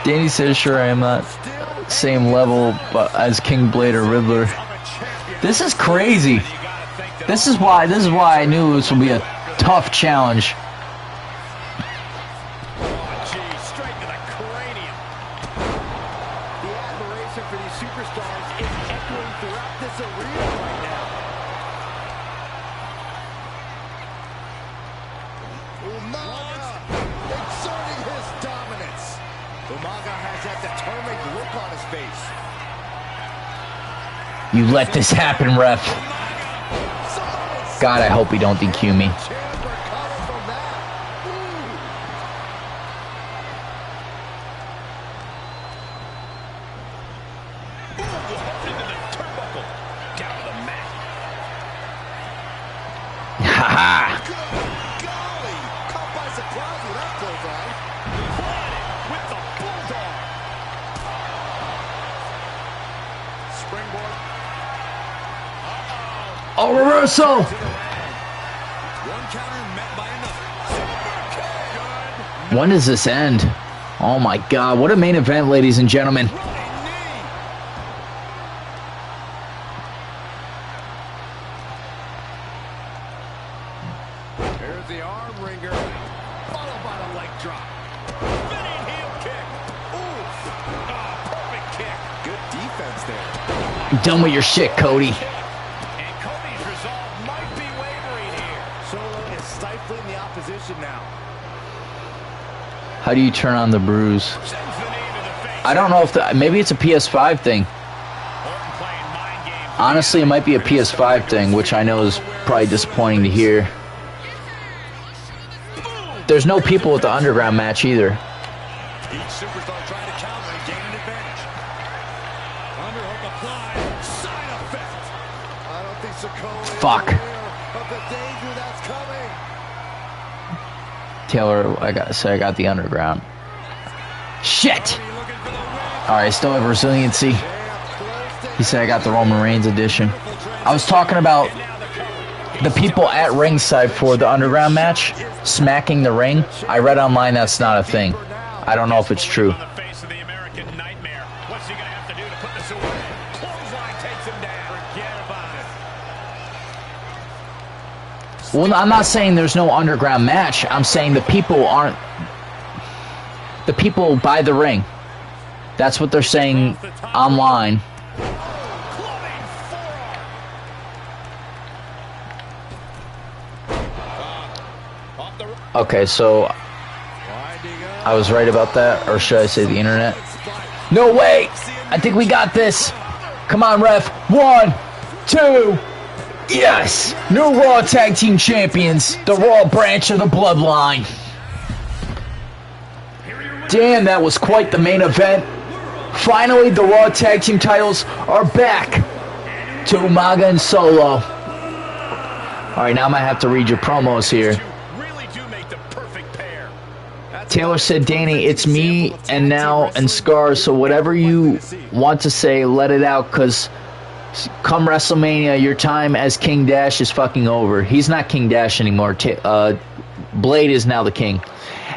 Danny says, sure, I am not same level but as King Blade or Riddler. This is crazy. This is why I knew this would be a tough challenge. You let this happen, ref. God, I hope he don't DQ me. Haha. Oh, reversal! When does this end? Oh my God, what a main event, ladies and gentlemen. Here's the arm wringer, followed by the leg drop. Spinning heel kick. Oof. Oh, perfect kick. Good defense there. You're done with your shit, Cody. And Cody's resolve might be wavering here. Solo is stifling the opposition now. How do you turn on the bruise? Sends the knee to the face. I don't know if maybe it's a PS5 thing. Orton playing mind games. Honestly, it might be a PS5 thing, which I know is probably disappointing to hear. There's no people at the Underground match either. Each superstar trying to counter and gain an advantage. Underhook applied. Side effect. I don't think Sikoa is Fuck. aware of the danger that's coming. Taylor, I got the Underground. Shit! Alright, still have resiliency. He said I got the Roman Reigns edition. I was talking about the people at ringside for the Underground match smacking the ring. I read online that's not a thing. I don't know if it's true. On the face of the American Nightmare. What's he going to have to do to put this away? Clothesline takes him down. Forget about it. Well, I'm not saying there's no Underground match. I'm saying the people aren't... The people by the ring. That's what they're saying online. Clubbing forearm. Off the Okay, so I was right about that, or should I say the internet? No way! I think we got this. Come on, ref. 1, 2. Yes! New Raw Tag Team Champions, the Raw branch of the Bloodline. Damn, that was quite the main event. Finally, the Raw Tag Team titles are back to Umaga and Solo. Alright, now I'm going to have to read your promos here. really do make the perfect pair. Taylor said, Danny, it's me and now and Scar, so whatever you want to say, let it out, because come WrestleMania, your time as King Dash is fucking over. He's not King Dash anymore. Blade is now the king.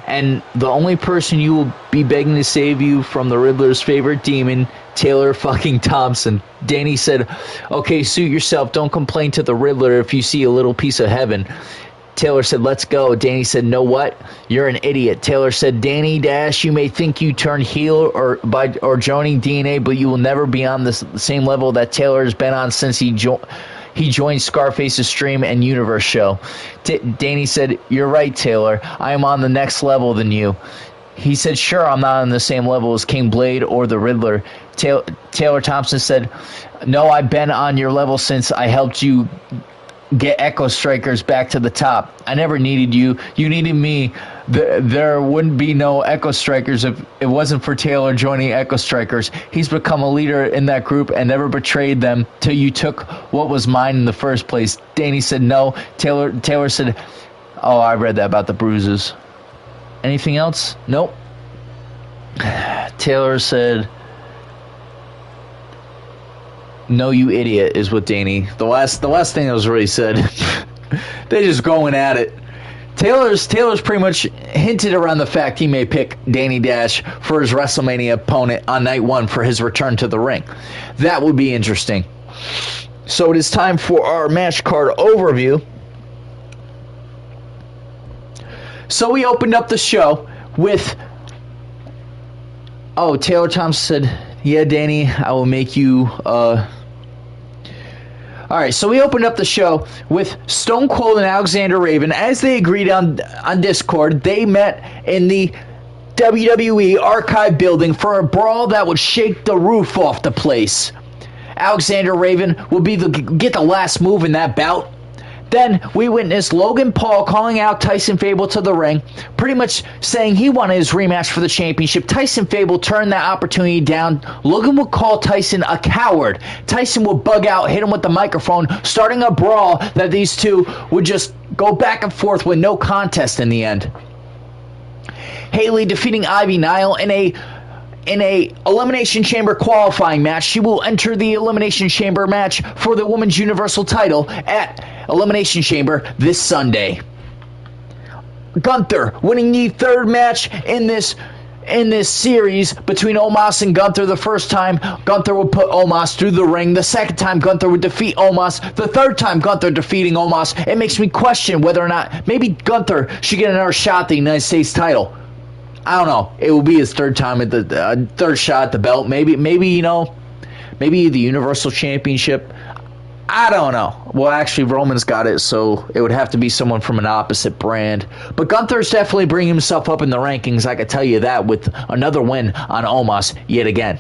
And the only person you will be begging to save you from the Riddler's favorite demon, Taylor fucking Thompson. Danny said, okay, suit yourself. Don't complain to the Riddler if you see a little piece of heaven. Taylor said, let's go. Danny said, no what? You're an idiot. Taylor said, Danny Dash, you may think you turned heel or joining DNA, but you will never be on the same level that Taylor has been on since he joined Scarface's Stream and Universe show. Danny said, you're right, Taylor. I am on the next level than you. He said, sure, I'm not on the same level as King Blade or the Riddler. Taylor Thompson said, no, I've been on your level since I helped you get Echo Strikers back to the top. I never needed you. You needed me. There wouldn't be no Echo Strikers if it wasn't for Taylor joining Echo Strikers. He's become a leader in that group and never betrayed them till you took what was mine in the first place. Danny said no. Taylor said, oh, I read that about the bruises. Anything else? Nope. Taylor said, no, you idiot, is what Danny... The last thing that was really said. They're just going at it. Taylor's pretty much hinted around the fact he may pick Danny Dash for his WrestleMania opponent on night 1 for his return to the ring. That would be interesting. So it is time for our match card overview. So we opened up the show with... Oh, Taylor Thompson said, yeah, Danny, I will make you... Alright, so we opened up the show with Stone Cold and Alexander Raven. As they agreed on Discord, they met in the WWE archive building for a brawl that would shake the roof off the place. Alexander Raven will get the last move in that bout. Then we witnessed Logan Paul calling out Tyson Fable to the ring, pretty much saying he wanted his rematch for the championship. Tyson Fable turned that opportunity down. Logan would call Tyson a coward. Tyson would bug out, hit him with the microphone, starting a brawl that these two would just go back and forth with no contest in the end. Haley defeating Ivy Nile in a Elimination Chamber qualifying match. She will enter the Elimination Chamber match for the Women's Universal title at Elimination Chamber this Sunday. Gunther winning the third match in this in this series between Omos and Gunther. The first time, Gunther would put Omos through the ring. The second time, Gunther would defeat Omos. The third time, Gunther defeating Omos. It makes me question whether or not maybe Gunther should get another shot at the United States title. I don't know. It will be his third time at the third shot at the belt. Maybe maybe the Universal Championship. I don't know. Well, actually, Roman's got it, so it would have to be someone from an opposite brand. But Gunther's definitely bringing himself up in the rankings, I can tell you that, with another win on Omos yet again.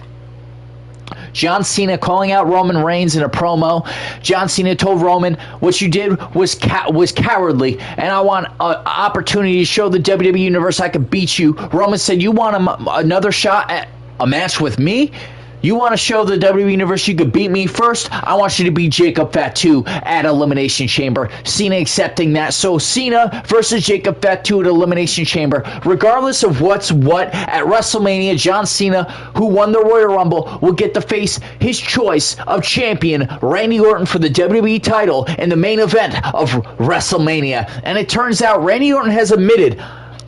John Cena calling out Roman Reigns in a promo. John Cena told Roman, what you did was cowardly, and I want an opportunity to show the WWE Universe I can beat you. Roman said, you want another shot at a match with me? You want to show the WWE Universe you could beat me first? I want you to beat Jacob Fatu at Elimination Chamber. Cena accepting that. So Cena versus Jacob Fatu at Elimination Chamber. Regardless of what's what at WrestleMania, John Cena, who won the Royal Rumble, will get to face his choice of champion, Randy Orton, for the WWE title in the main event of WrestleMania. And it turns out Randy Orton has admitted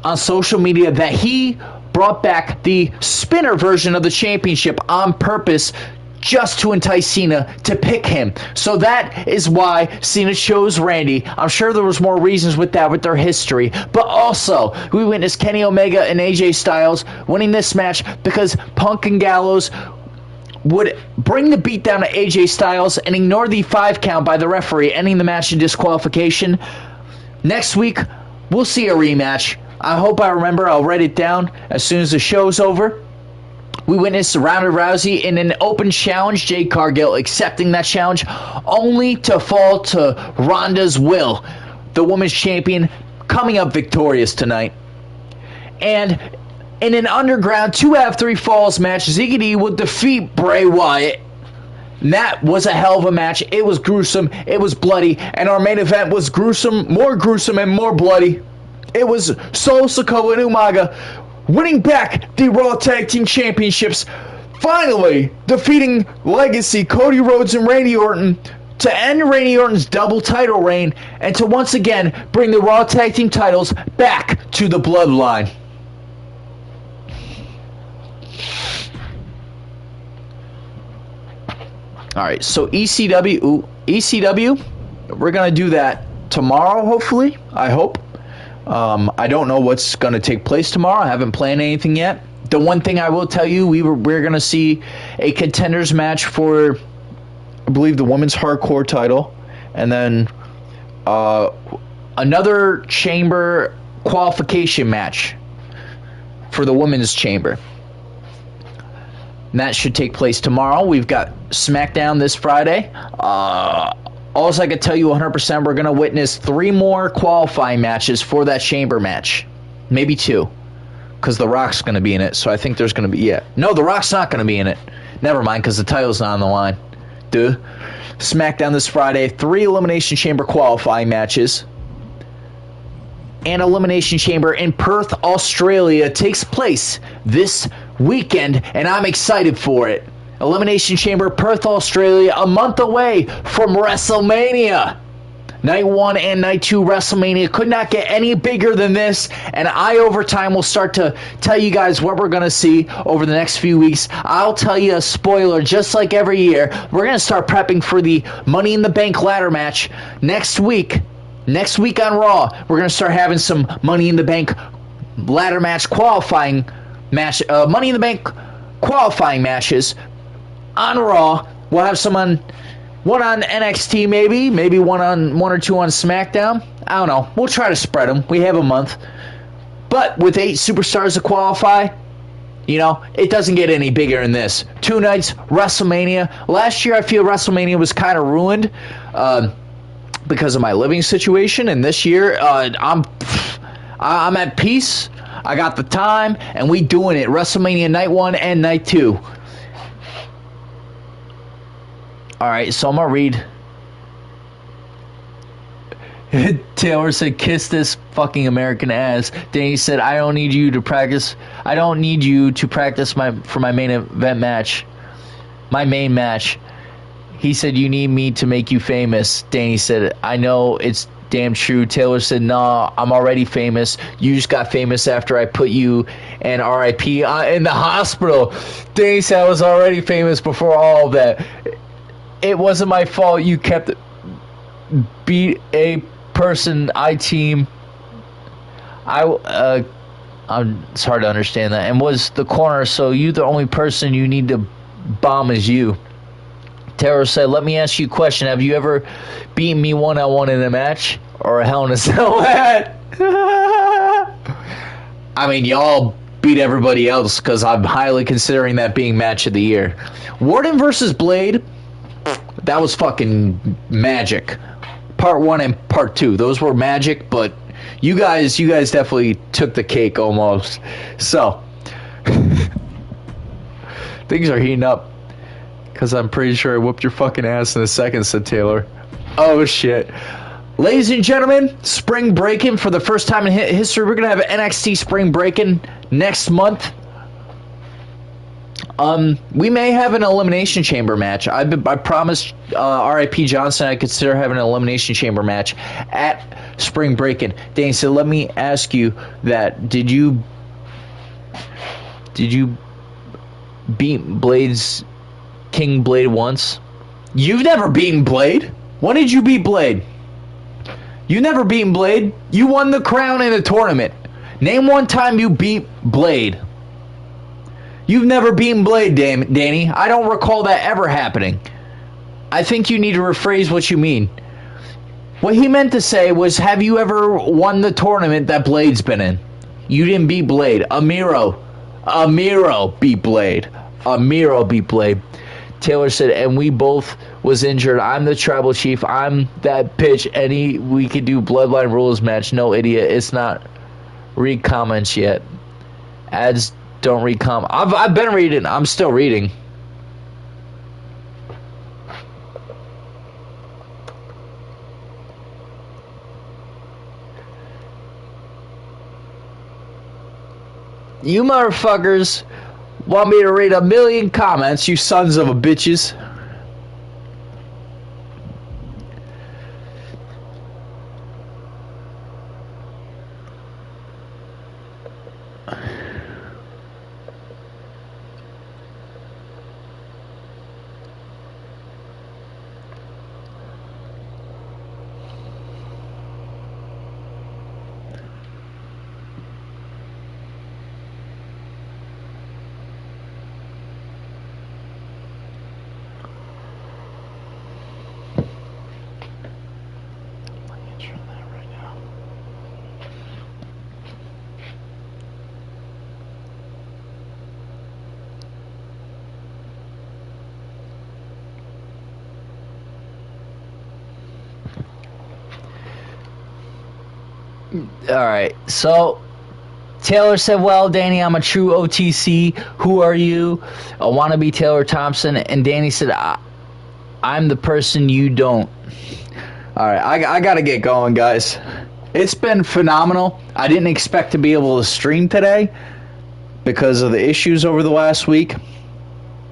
on social media that he brought back the spinner version of the championship on purpose just to entice Cena to pick him. So that is why Cena chose Randy. I'm sure there was more reasons with that, with their history. But also, we witnessed Kenny Omega and AJ Styles winning this match because Punk and Gallows would bring the beat down to AJ Styles and ignore the 5 count by the referee, ending the match in disqualification. Next week, we'll see a rematch. I hope I remember. I'll write it down as soon as the show's over. We witnessed Ronda Rousey in an open challenge, Jade Cargill accepting that challenge, only to fall to Ronda's will. The women's champion coming up victorious tonight. And in an underground 2 out of 3 falls match, Ziggity would defeat Bray Wyatt. And that was a hell of a match. It was gruesome. It was bloody. And our main event was gruesome, and more bloody. It was Solo Sikoa and Umaga winning back the Raw Tag Team Championships, finally defeating Legacy, Cody Rhodes and Randy Orton, to end Randy Orton's double title reign and to once again bring the Raw Tag Team titles back to the Bloodline. Alright, so ECW, we're going to do that tomorrow, hopefully, I hope. I don't know what's going to take place tomorrow. I haven't planned anything yet. The one thing I will tell you, we're going to see a contenders match for, I believe, the women's hardcore title, and then another chamber qualification match for the women's chamber. And that should take place tomorrow. We've got SmackDown this Friday. All I can tell you 100%, we're going to witness 3 more qualifying matches for that chamber match. Maybe 2. Because The Rock's going to be in it. So I think there's going to be, No, The Rock's not going to be in it. Never mind, because the title's not on the line. Duh. SmackDown this Friday. 3 Elimination Chamber qualifying matches. And Elimination Chamber in Perth, Australia takes place this weekend. And I'm excited for it. Elimination Chamber, Perth, Australia, a month away from WrestleMania. Night 1 and Night 2 WrestleMania could not get any bigger than this, and Overtime will start to tell you guys what we're going to see over the next few weeks. I'll tell you a spoiler, just like every year, we're going to start prepping for the Money in the Bank ladder match next week. Next week on Raw, we're going to start having some Money in the Bank ladder match qualifying match, Money in the Bank qualifying matches on Raw. We'll have some one on NXT, maybe one or 2 on SmackDown. I don't know. We'll try to spread them. We have a month. But with 8 superstars to qualify, it doesn't get any bigger than this. 2 nights, WrestleMania. Last year, I feel WrestleMania was kind of ruined because of my living situation. And this year, I'm at peace. I got the time, and we doing it. WrestleMania Night 1 and Night 2. Alright, so I'm going to read. Taylor said, kiss this fucking American ass. Danny said, I don't need you to practice for my main event match. My main match. He said, you need me to make you famous. Danny said, I know it's Damn true. Taylor said, nah, I'm already famous. You just got famous after I put you and RIP in the hospital. Danny said I was already famous before all of that. It wasn't my fault you kept beat a person I team. It's hard to understand that. And was the corner, so you the only person you need to bomb is you. Taylor said, let me ask you a question. Have you ever beaten me one-on-one in a match? Or a Hell in a Cell match? I mean, y'all beat everybody else because I'm highly considering that being match of the year. Warden versus Blade, that was fucking magic. Part 1 and Part 2, those were magic, but you guys definitely took the cake almost. So, things are heating up. Because I'm pretty sure I whooped your fucking ass in a second, said Taylor. Oh, shit. Ladies and gentlemen, Spring Breakin' for the first time in history. We're going to have NXT Spring Breakin' next month. We may have an Elimination Chamber match. I promised R.I.P. Johnson I'd consider having an Elimination Chamber match at Spring Breakin'. Danny said, let me ask you that. Did you beat Blade's King Blade once? You've never beaten Blade? When did you beat Blade? You never beaten Blade? You won the crown in a tournament. Name one time you beat Blade. You've never beaten Blade, Danny. I don't recall that ever happening. I think you need to rephrase what you mean. What he meant to say was, have you ever won the tournament that Blade's been in? You didn't beat Blade. Amiro beat Blade. Amiro beat Blade. Taylor said, and we both was injured. I'm the tribal chief. I'm that bitch. We could do bloodline rules match. No, idiot. It's not. Read comments yet. Ads don't read comments. I've been reading. I'm still reading. You motherfuckers want me to read a million comments, you sons of a bitches. Alright, so Taylor said, well, Danny, I'm a true OTC. Who are you? I want to be Taylor Thompson. And Danny said, I'm the person you don't. Alright, I got to get going, guys. It's been phenomenal. I didn't expect to be able to stream today because of the issues over the last week.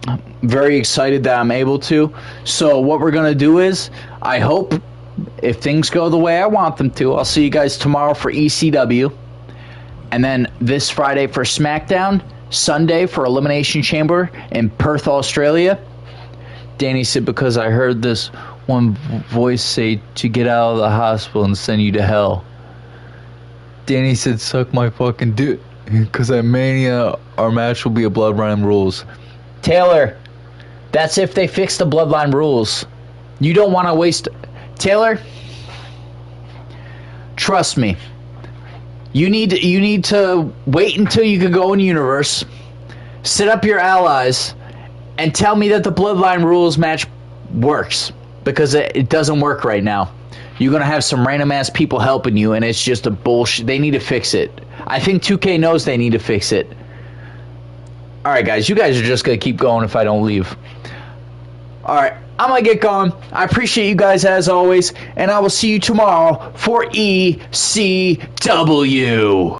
I'm very excited that I'm able to. So what we're going to do is, I hope, if things go the way I want them to, I'll see you guys tomorrow for ECW. And then this Friday for SmackDown. Sunday for Elimination Chamber in Perth, Australia. Danny said, because I heard this one voice say to get out of the hospital and send you to hell. Danny said, suck my fucking dick. Because at Mania, our match will be a Bloodline Rules. Taylor, that's if they fix the Bloodline Rules. You don't want to waste... Taylor, trust me. You need to wait until you can go in Universe, sit up your allies, and tell me that the Bloodline Rules match works. Because it doesn't work right now. You're going to have some random ass people helping you, and it's just a bullshit. They need to fix it. I think 2K knows they need to fix it. Alright, guys. You guys are just going to keep going if I don't leave. Alright. I'm going to get going. I appreciate you guys as always. And I will see you tomorrow for ECW.